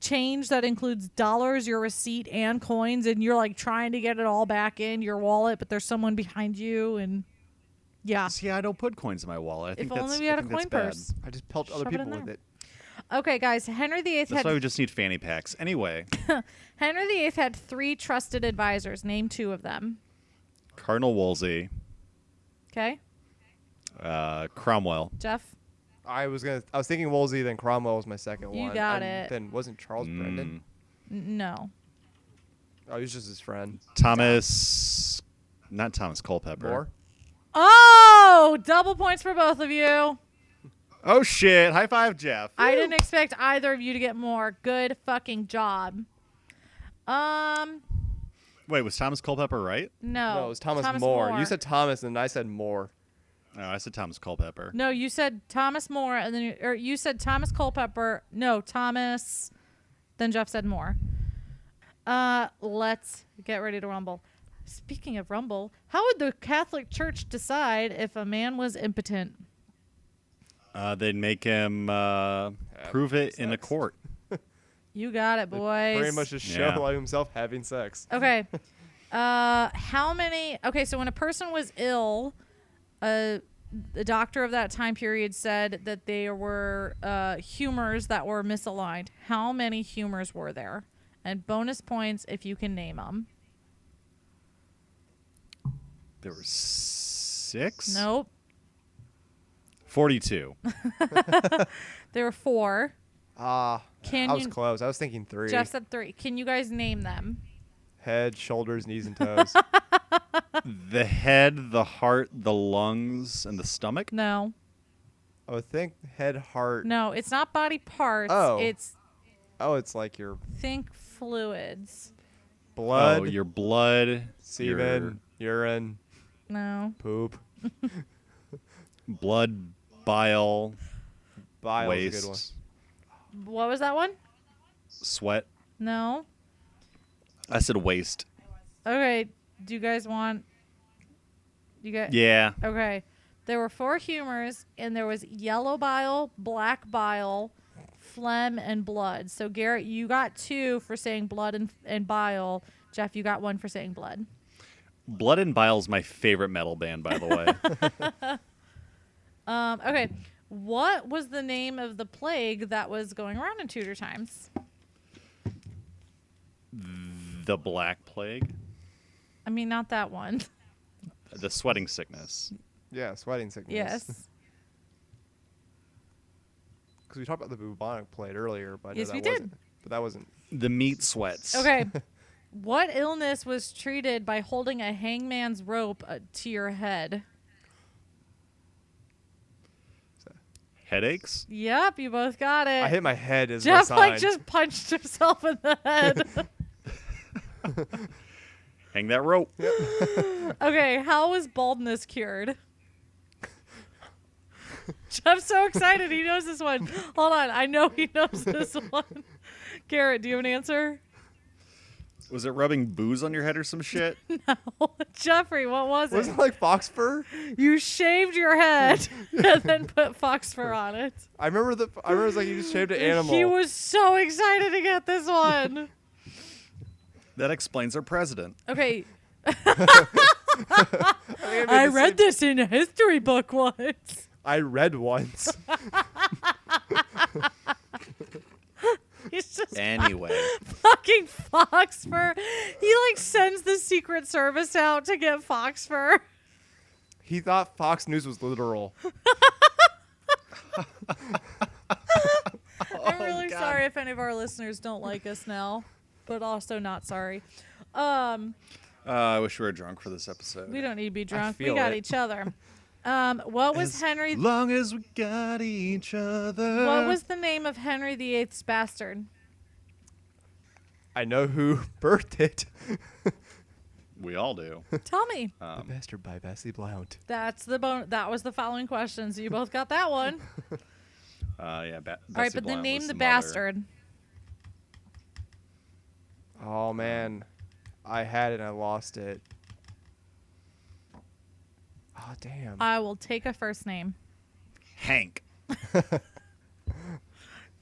change that includes dollars, your receipt, and coins, and you're like trying to get it all back in your wallet, but there's someone behind you, and yeah.
See, I don't put coins in my wallet. I think
If
that's,
only we had
I
a
think that's
coin
bad.
purse.
I just pelt other
Shove it in
people with
there.
it.
Okay, guys. Henry VIII
That's why we
had
just need fanny packs. Anyway,
Henry VIII had 3 trusted advisors. Name 2 of them.
Cardinal Wolsey,
Okay,
Cromwell.
Jeff.
I was thinking Wolsey, then Cromwell was my second
You
one.
got
and
it.
Then wasn't Charles Brendan?
No.
Oh, he was just his friend.
Thomas, not Thomas Culpepper.
More?
Oh, double points for both of you.
Oh shit! High five, Jeff.
I didn't expect either of you to get more. Good fucking job.
Wait, was Thomas Culpepper right?
No.
No, it was Thomas More. You said Thomas, and I said More.
No, I said Thomas Culpepper.
No, you said Thomas More, and then you said Thomas Culpepper. No, Thomas. Then Jeff said More. Let's get ready to rumble. Speaking of rumble, how would the Catholic Church decide if a man was impotent?
They'd make him prove it in a
sex.
court.
You got it, boys.
Very much just show
Yeah.
himself having sex.
Okay. How many? Okay, so when a person was ill, the doctor of that time period said that there were humors that were misaligned. How many humors were there? And bonus points if you can name them.
There were 6?
Nope.
42.
There were 4.
I was close. I was thinking 3.
Jeff said 3. Can you guys name them?
Head, shoulders, knees, and toes.
The head, the heart, the lungs, and the stomach?
No.
I would think head, heart.
No, it's not body parts.
Oh.
It's
It's like your
think fluids.
blood,
Oh, your blood,
semen, urine,
No.
poop.
blood, bile,
Bile
waste,
is a good one.
What was that one?
sweat.
No.
I said waste.
Okay. Do you guys want? You guys?
Yeah.
Okay. There were 4 humors, and there was yellow bile, black bile, phlegm, and blood. So Garrett, you got 2 for saying blood and bile. Jeff, you got 1 for saying blood.
Blood and Bile is my favorite metal band, by the way.
Okay. What was the name of the plague that was going around in Tudor times?
The Black Plague.
I mean, not that one.
The sweating sickness.
Yeah, sweating sickness.
Yes.
Because we talked about the bubonic plague earlier, but I know
Yes,
that
we did.
wasn't. But that wasn't.
The meat sweats.
Okay. What illness was treated by holding a hangman's rope to your head?
Headaches?
Yep, you both got it.
I hit my head as
Jeff
my
like
sign.
just punched himself in the head.
Hang that rope.
Okay, how was baldness cured? Jeff's so excited. He knows this one. Hold on. I know he knows this one. Garrett, do you have an answer?
Was it rubbing booze on your head or some shit?
No. Jeffrey, what was
Wasn't
it?
it like fox fur?
You shaved your head and then put fox fur on it.
I remember it was like you just shaved an animal.
He was so excited to get this one.
That explains our president.
Okay. I read this in a history book once.
I read once.
He's just
Anyway.
fucking fox fur. He like sends the Secret Service out to get fox fur.
He thought Fox News was literal.
I'm really
God.
sorry if any of our listeners don't like us now, but also not sorry.
I wish we were drunk for this episode.
We don't need to be drunk. We
feel
got
it.
each other. What was
As
Henry?
long as we got each other.
What was the name of Henry VIII's bastard?
I know who birthed it.
We all do.
Tell me.
The Bastard by Bessie Blount.
That's the That was the following question, so you both got that one.
Yeah.
All right, but then name the bastard.
Oh man, I had it and I lost it. Oh damn.
I will take a first name.
Hank.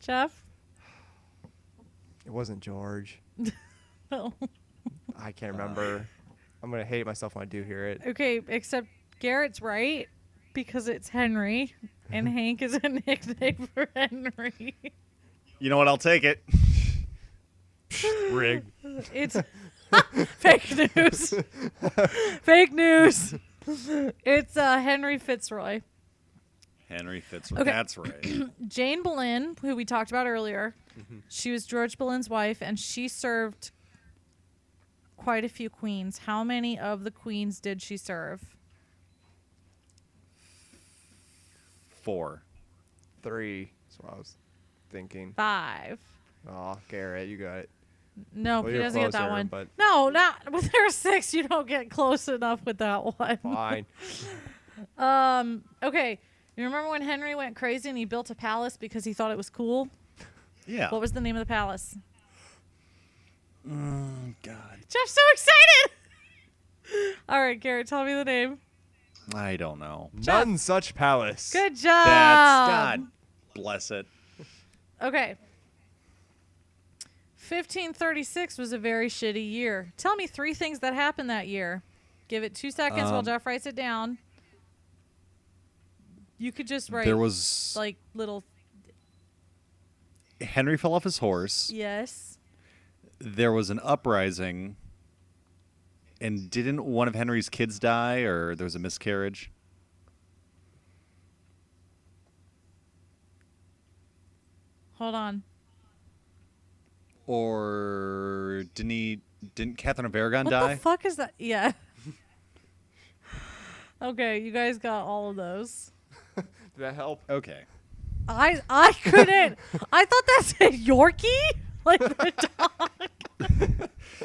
Jeff?
It wasn't George.
No.
I can't remember. I'm gonna hate myself when I do hear it.
Okay, except Garrett's right because it's Henry, and Hank is a nickname for Henry.
You know what? I'll take it.
Rig.
It's fake news. Fake news. It's Henry Fitzroy.
Henry Fitzroy.
Okay.
That's right.
Jane Boleyn, who we talked about earlier, she was George Boleyn's wife, and she served quite a few queens. How many of the queens did she serve?
4.
3. That's what I was thinking.
5.
Oh, Garrett, you got it.
No,
Well,
he
you're
doesn't get that
closer,
one.
but-
No, not with there's 6. You don't get close enough with that one.
Fine.
Okay. You remember when Henry went crazy and he built a palace because he thought it was cool?
Yeah.
What was the name of the palace?
God.
Jeff's so excited. All right, Garrett, tell me the name.
I don't know.
None such palace.
Good job.
That's God. Bless it.
Okay. 1536 was a very shitty year. Tell me 3 things that happened that year. Give it 2 seconds while Jeff writes it down. You could just write
There was
like little
Henry fell off his horse.
yes.
There was an uprising. And didn't one of Henry's kids die, or there was a miscarriage?
Hold on.
Or didn't Catherine of Aragon
What
die?
the fuck is that? Yeah. Okay, you guys got all of those.
Did that help?
Okay.
I couldn't. I thought that said Yorkie, like the dog.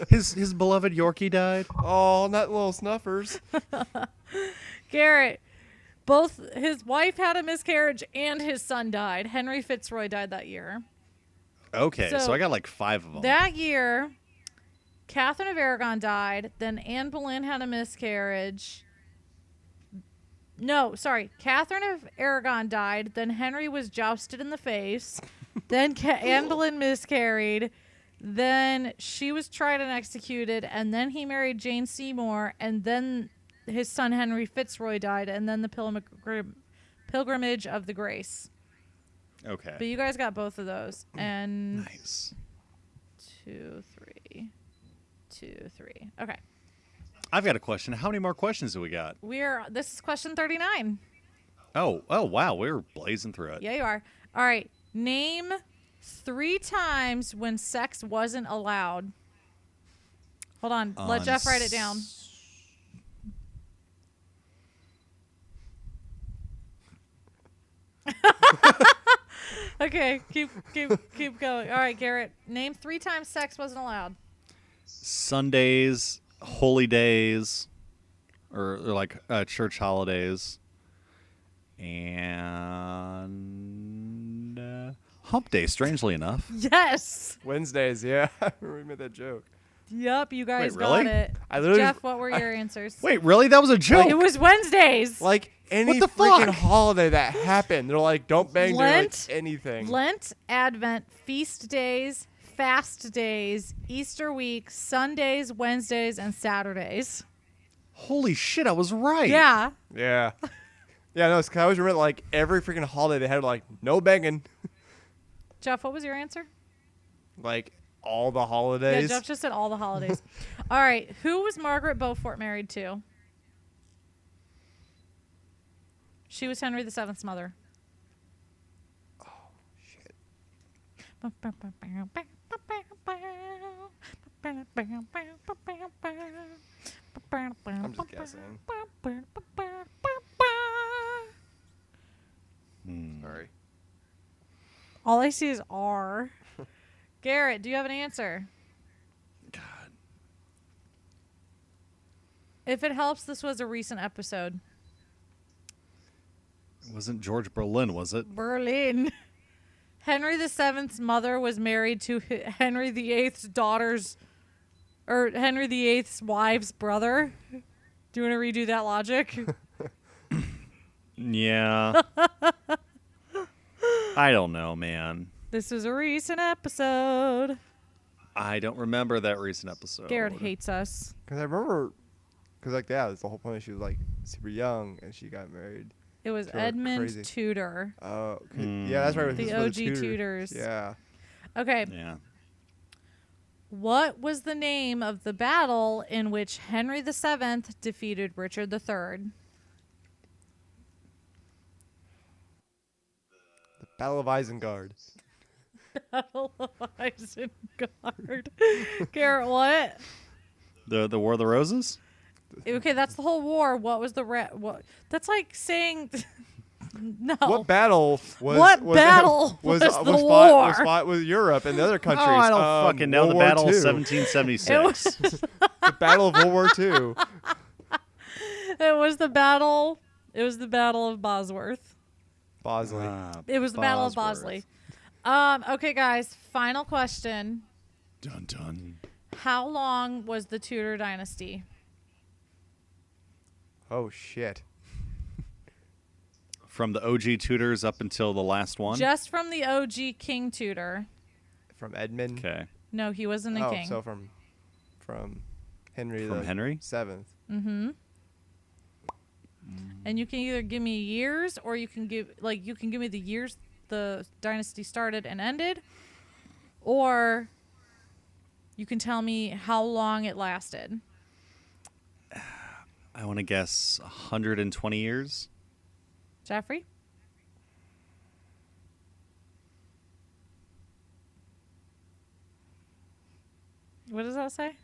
His beloved Yorkie died.
Oh, not little snuffers.
Garrett, both his wife had a miscarriage and his son died. Henry Fitzroy died that year.
Okay, so
So
I got like 5 of them.
That year, Catherine of Aragon died. Then Anne Boleyn had a miscarriage. No, sorry. Catherine of Aragon died. Then Henry was jousted in the face. Then Anne Boleyn miscarried. Then she was tried and executed. And then he married Jane Seymour. And then his son Henry Fitzroy died. And then the Pilgrimage of the Grace.
Okay.
But you guys got both of those. And
Nice.
2, 3. Okay.
I've got a question. How many more questions do we got?
This is question 39.
Oh, wow. We're blazing through it.
Yeah, you are. All right. Name 3 times when sex wasn't allowed. Hold on. Let Jeff write it down. Okay, keep going. All right, Garrett. Name 3 times sex wasn't allowed.
Sundays, holy days, or like church holidays, and hump day, strangely enough.
Yes.
Wednesdays, yeah. I remember we made that joke.
Yep, you guys
Wait, really?
got it.
I literally-
Jeff, what were your answers?
Wait, really? That was a joke?
It was Wednesdays.
Like any
the
freaking
fuck?
holiday that happened, they're like, don't bang during like,
Lent?
anything.
Lent, Advent, feast days, fast days, Easter week, Sundays, Wednesdays, and Saturdays.
Holy shit, I was right.
Yeah.
Yeah. Yeah, no, 'cause I always remember like every freaking holiday they had like no banging.
Jeff, what was your answer?
Like all the
Yeah,
holidays.
Jeff just said all the holidays. All right. Who was Margaret Beaufort married to? She was Henry VII's mother.
Shit. I'm just guessing. Sorry.
All I see is R. Garrett, do you have an answer?
God.
If it helps, this was a recent episode.
It wasn't George Berlin, was it?
Berlin. Henry VII's mother was married to Henry VIII's daughter's, or Henry VIII's wife's brother. Do you want to redo that logic?
Yeah. I don't know, man.
This was a recent episode.
I don't remember that recent episode.
Garrett hates us.
Because I remember, because like yeah, that's the whole point. She was like super young and she got married.
It was
Sure,
Edmund
crazy.
Tudor.
Oh, yeah, that's right.
The
this was
OG Tudors.
Yeah.
Okay.
Yeah.
What was the name of the battle in which Henry VII defeated Richard III?
The Battle of Isengard.
Battle of Isengard. Garrett, what?
The War of the Roses?
Okay, that's the whole war. What was the what? That's like saying no.
What battle was
What battle was the war?
Fought with Europe and the other countries?
Oh, I don't fucking know.
World
The
War
Battle of
II.
1776.
The Battle of World War II.
It was the battle. It was the Battle of Bosworth.
Bosley.
It was the Battle of
Bosworth.
Bosley. Okay, guys. Final question.
Dun dun.
How long was the Tudor dynasty?
Oh shit.
From the OG Tudors up until the last one?
Just from the OG King Tudor.
From Edmund.
Okay.
No, he wasn't a
Oh,
king.
so from Henry
From
the
Henry?
7th.
Mm-hmm. And you can either give me years, or you can give me the years the dynasty started and ended, or you can tell me how long it lasted.
I want to guess 120 years.
Jeffrey? What does that say?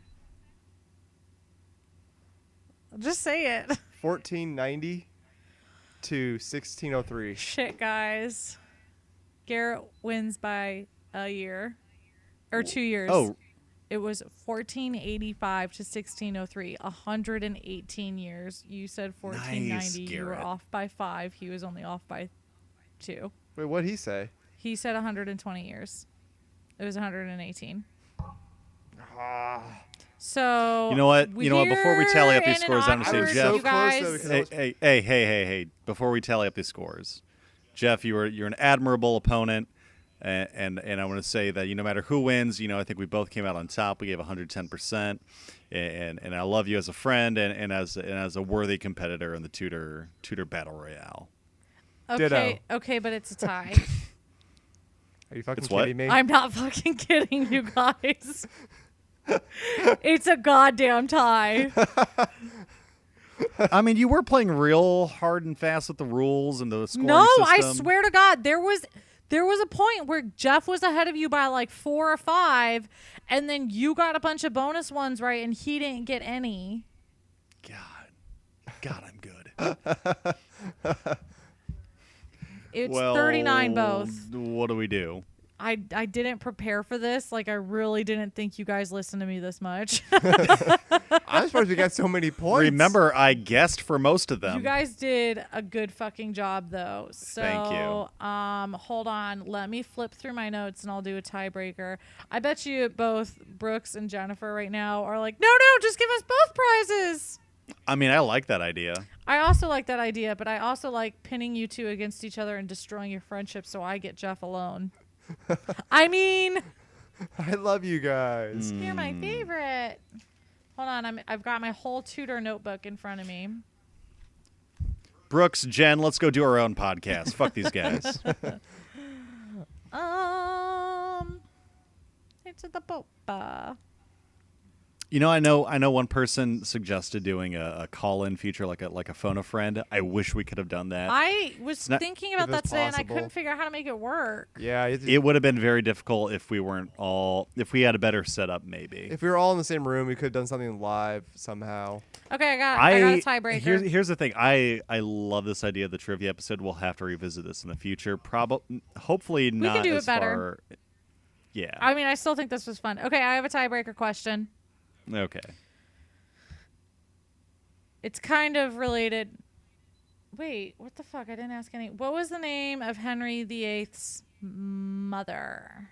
Just say it.
1490 to 1603.
Shit, guys. Garrett wins by a year. Or 2 years.
Oh,
It was 1485 to 1603. 118 years. You said 1490.
Nice,
You were
Garrett.
off by 5. He was only off by 2.
Wait, what'd he say?
He said 120 years. It was 118. So
you know what? Before we tally up these scores, I'm going to say, Jeff.
You guys,
So close,
Hey. Before we tally up these scores, Jeff, you're an admirable opponent. And I want to say that no matter who wins, I think we both came out on top. We gave 110%, and I love you as a friend and as a worthy competitor in the Tudor Battle Royale.
okay, okay, but it's a tie.
Are you fucking
It's what?
kidding me?
I'm not fucking kidding, you guys. It's a goddamn tie.
I mean, you were playing real hard and fast with the rules and the scoring
No,
system.
I swear to God, there was a point where Jeff was ahead of you by like 4 or 5, and then you got a bunch of bonus ones right, and he didn't get any.
God, I'm good.
It's
Well,
39 both.
What do we do?
I didn't prepare for this. Like, I really didn't think you guys listened to me this much.
I'm surprised we got so many points.
Remember, I guessed for most of them.
You guys did a good fucking job, though. So,
Thank you.
Hold on. Let me flip through my notes, and I'll do a tiebreaker. I bet you both Brooks and Jennifer right now are like, no, just give us both prizes.
I mean, I like that idea.
I also like that idea, but I also like pinning you two against each other and destroying your friendship so I get Jeff alone. I mean,
I love you guys.
you're my favorite. Hold on, I've got my whole Tudor notebook in front of me.
Brooks, Jen, let's go do our own podcast. Fuck these guys.
It's the Popa.
You know, I know one person suggested doing a call-in feature, like a phone a friend. I wish we could have done that.
I was thinking about
if
that
it's
today, and I
possible.
couldn't figure out how to make it work.
Yeah.
It would have been very difficult if we had a better setup, maybe.
If we were all in the same room, we could have done something live somehow.
Okay, I got a tiebreaker.
Here's the thing. I love this idea of the trivia episode. We'll have to revisit this in the future. Hopefully not
can do
as
it better.
far. Yeah.
I mean, I still think this was fun. Okay, I have a tiebreaker question.
Okay.
It's kind of related. Wait, what the fuck? I didn't ask any. What was the name of Henry VIII's mother?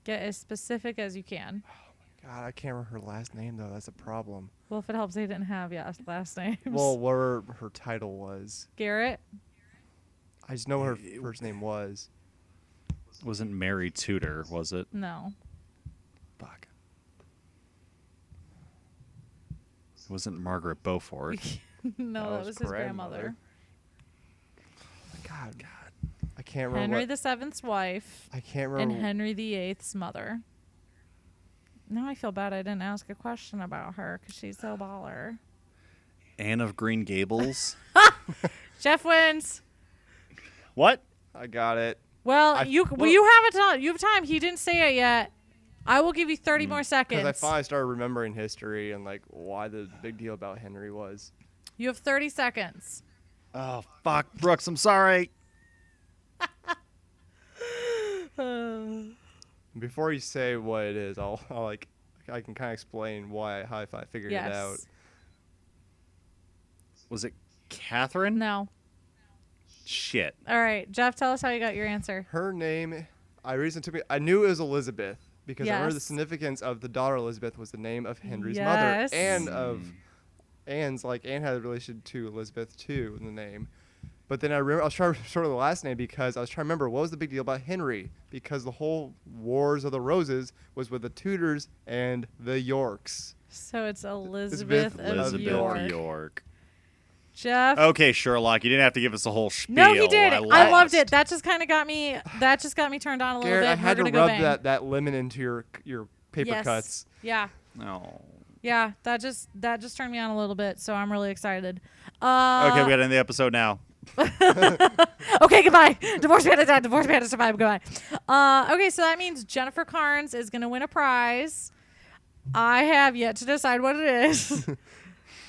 Get as specific as you can.
God, I can't remember her last name though. That's a problem.
Well, if it helps, they didn't have last names.
Well, what her title was.
Garrett.
I just know what her first name was.
Wasn't Mary Tudor, was it?
No.
Fuck. It wasn't Margaret Beaufort.
No, that
was
was his grandmother.
God. I can't remember.
Henry VII's wife
I can't
and
remember.
Henry VIII's mother. Now I feel bad I didn't ask a question about her because she's so baller.
Anne of Green Gables.
Jeff wins.
What?
I got it.
Well, you have a time. You have time. He didn't say it yet. I will give you 30 more seconds.
Because I finally started remembering history and like why the big deal about Henry was.
You have 30 seconds.
Oh, fuck. Brooks, I'm sorry.
Before you say what it is, I'll like I can kind of explain how I figured it out.
Was it Catherine?
No.
Shit.
All right, Jeff, tell us how you got your answer.
Her name, I knew it was Elizabeth because I remember the
Yes.
significance of the daughter Elizabeth was the name of Henry's
Yes.
mother and of Anne's. Like Anne had a relation to Elizabeth too in the name. But then I was trying to sort of the last name because I was trying to remember what was the big deal about Henry, because the whole Wars of the Roses was with the Tudors and the Yorks.
So it's Elizabeth of York. Jeff.
Okay, Sherlock, you didn't have to give us a whole spiel.
No, he did. I loved it.
lost.
That just kind of got me. That just got me turned on a little
Garrett,
bit.
I had to
We're gonna go
rub
bang.
that lemon into your paper
Yes.
cuts.
Yeah.
No.
Yeah. That just turned me on a little bit. So I'm really excited.
Okay, we got to end the episode now.
Okay, goodbye. Divorce man has died. Divorce man has survived. Goodbye. Okay, so that means Jennifer Carnes is going to win a prize. I have yet to decide what it is.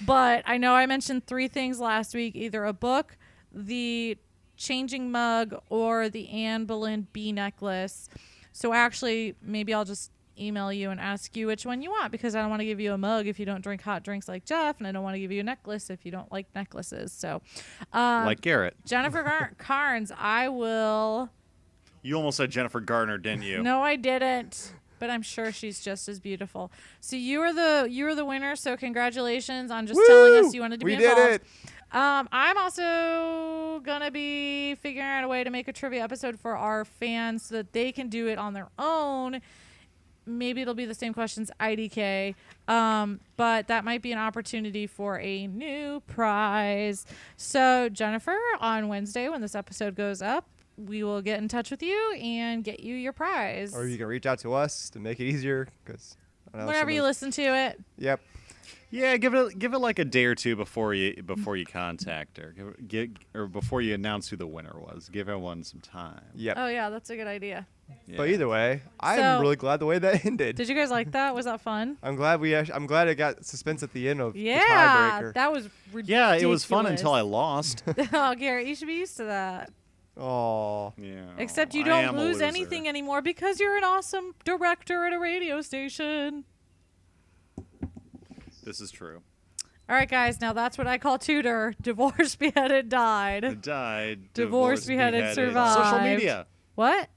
But I know I mentioned 3 things last week, either a book, the changing mug, or the Anne Boleyn bee necklace. So actually, maybe I'll just email you and ask you which one you want, because I don't want to give you a mug if you don't drink hot drinks like Jeff, and I don't want to give you a necklace if you don't like necklaces. So,
Like Garrett.
Jennifer Carnes, I will.
You almost said Jennifer Garner, didn't you?
No, I didn't. But I'm sure she's just as beautiful. So you were the winner. So congratulations on just telling us you wanted to be involved.
We did it.
I'm also gonna be figuring out a way to make a trivia episode for our fans so that they can do it on their own. Maybe it'll be the same questions IDK, but that might be an opportunity for a new prize. So Jennifer, on Wednesday when this episode goes up, we will get in touch with you and get you your prize.
Or you can reach out to us to make it easier, because
whenever you listen to it.
Yep.
Yeah, give it like a day or two before you contact her, or before you announce who the winner was. Give everyone some time.
Yep.
Oh yeah, that's a good idea.
Yeah.
But either way, I'm
So-
really glad the way that ended.
Did you guys like that? Was that fun?
I'm glad it got suspense at the end of the
Yeah,
tiebreaker.
that was ridiculous.
Yeah, it was fun until I lost.
Oh, Garrett, you should be used to that.
Oh.
Yeah.
Except you
I
don't
am a
lose
loser.
anything anymore because you're an awesome director at a radio station.
This is true.
All right, guys. Now that's what I call Tudor. Divorced, beheaded, died.
It died.
Divorced, beheaded, survived.
Social media.
What?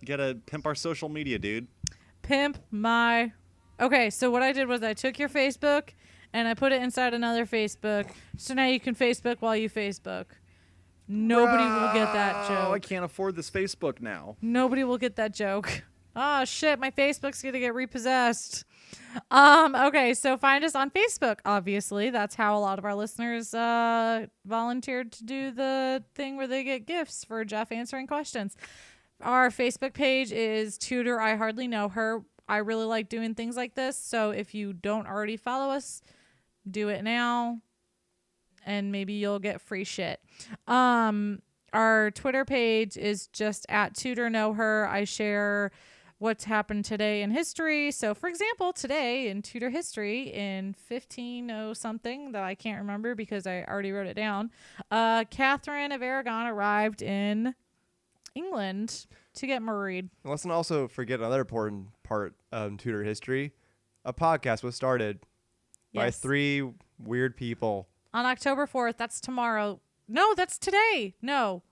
You gotta pimp our social media, dude.
Pimp my. Okay, so what I did was I took your Facebook and I put it inside another Facebook. So now you can Facebook while you Facebook. Nobody will get that
Oh, I
joke.
can't afford this Facebook now.
Nobody will get that joke. Oh shit, my Facebook's gonna get repossessed. Okay, so find us on Facebook, obviously. That's how a lot of our listeners volunteered to do the thing where they get gifts for Jeff answering questions. Our Facebook page is Tudor I Hardly Know Her. I really like doing things like this, so if you don't already follow us, do it now, and maybe you'll get free shit. Our Twitter page is just at Tudor Know Her. I share what's happened today in history. So, for example, today in Tudor history in 1500 something that I can't remember because I already wrote it down, Catherine of Aragon arrived in England to get married.
Let's not also forget another important part of Tudor history. A podcast was started by
Yes.
3 weird people.
On October 4th. That's tomorrow. No, that's today. No,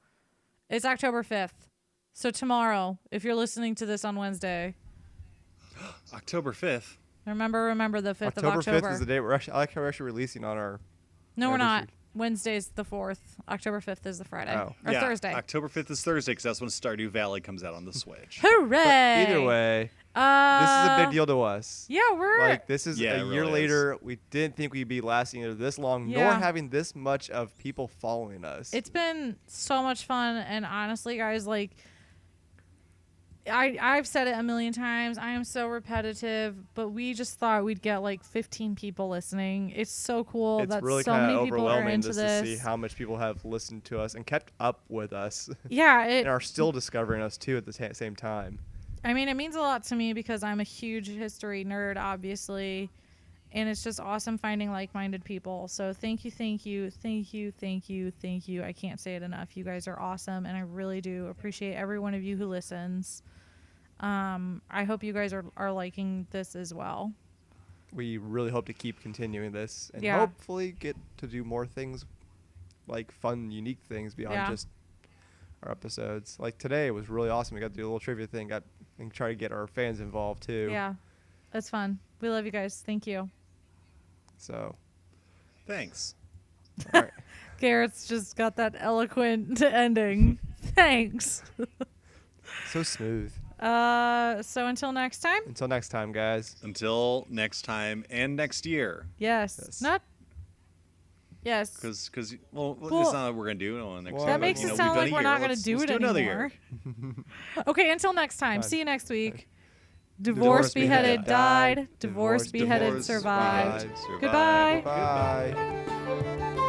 it's October 5th. So tomorrow, if you're listening to this on Wednesday,
October 5th.
remember the 5th
October
of October.
5th is the day we're actually, I like how we're actually releasing on our.
No, we're not.
anniversary.
Wednesday's the 4th. October 5th is the Friday.
Oh.
Or Thursday.
October 5th is Thursday because that's when Stardew Valley comes out on the Switch.
Hooray!
But either way, this is a big deal to us.
Yeah, we're
Like, this is
Yeah,
a
it
year
really
later. We didn't think we'd be lasting this long, nor
Yeah.
having this much of people following us.
It's been so much fun, and honestly, guys, like I've said it a million times. I am so repetitive, but we just thought we'd get like 15 people listening. It's so cool
It's
that
really
so
kind
many
of
people are
overwhelming
into
just
this.
to see how much people have listened to us and kept up with us
Yeah,
and are still discovering us too at the same time.
I mean, it means a lot to me because I'm a huge history nerd, obviously. And it's just awesome finding like-minded people. So thank you. I can't say it enough. You guys are awesome, and I really do appreciate every one of you who listens. I hope you guys are liking this as well.
We really hope to keep continuing this and
Yeah.
hopefully get to do more things, like fun, unique things beyond
Yeah.
just our episodes. Like today was really awesome. We got to do a little trivia thing. And try to get our fans involved too.
Yeah, that's fun. We love you guys. Thank you.
So,
Thanks.
all right.
Garrett's just got that eloquent ending. Thanks.
So smooth.
So until next time.
Until next time, guys.
Until next time and next year.
Yes.
Yes.
Not. Yes.
Because
Well,
that's not what we're going to do on next
well,
year.
That makes
You
it
know,
sound
we've done
like
a
we're
year.
not going to
Let's
do it
another
anymore.
year.
Okay, until next time.
Fine.
See you next week.
Okay.
Divorced, beheaded, died. Divorced,
Divorced,
beheaded,
divorced,
survived.
survived.
Goodbye.
Bye.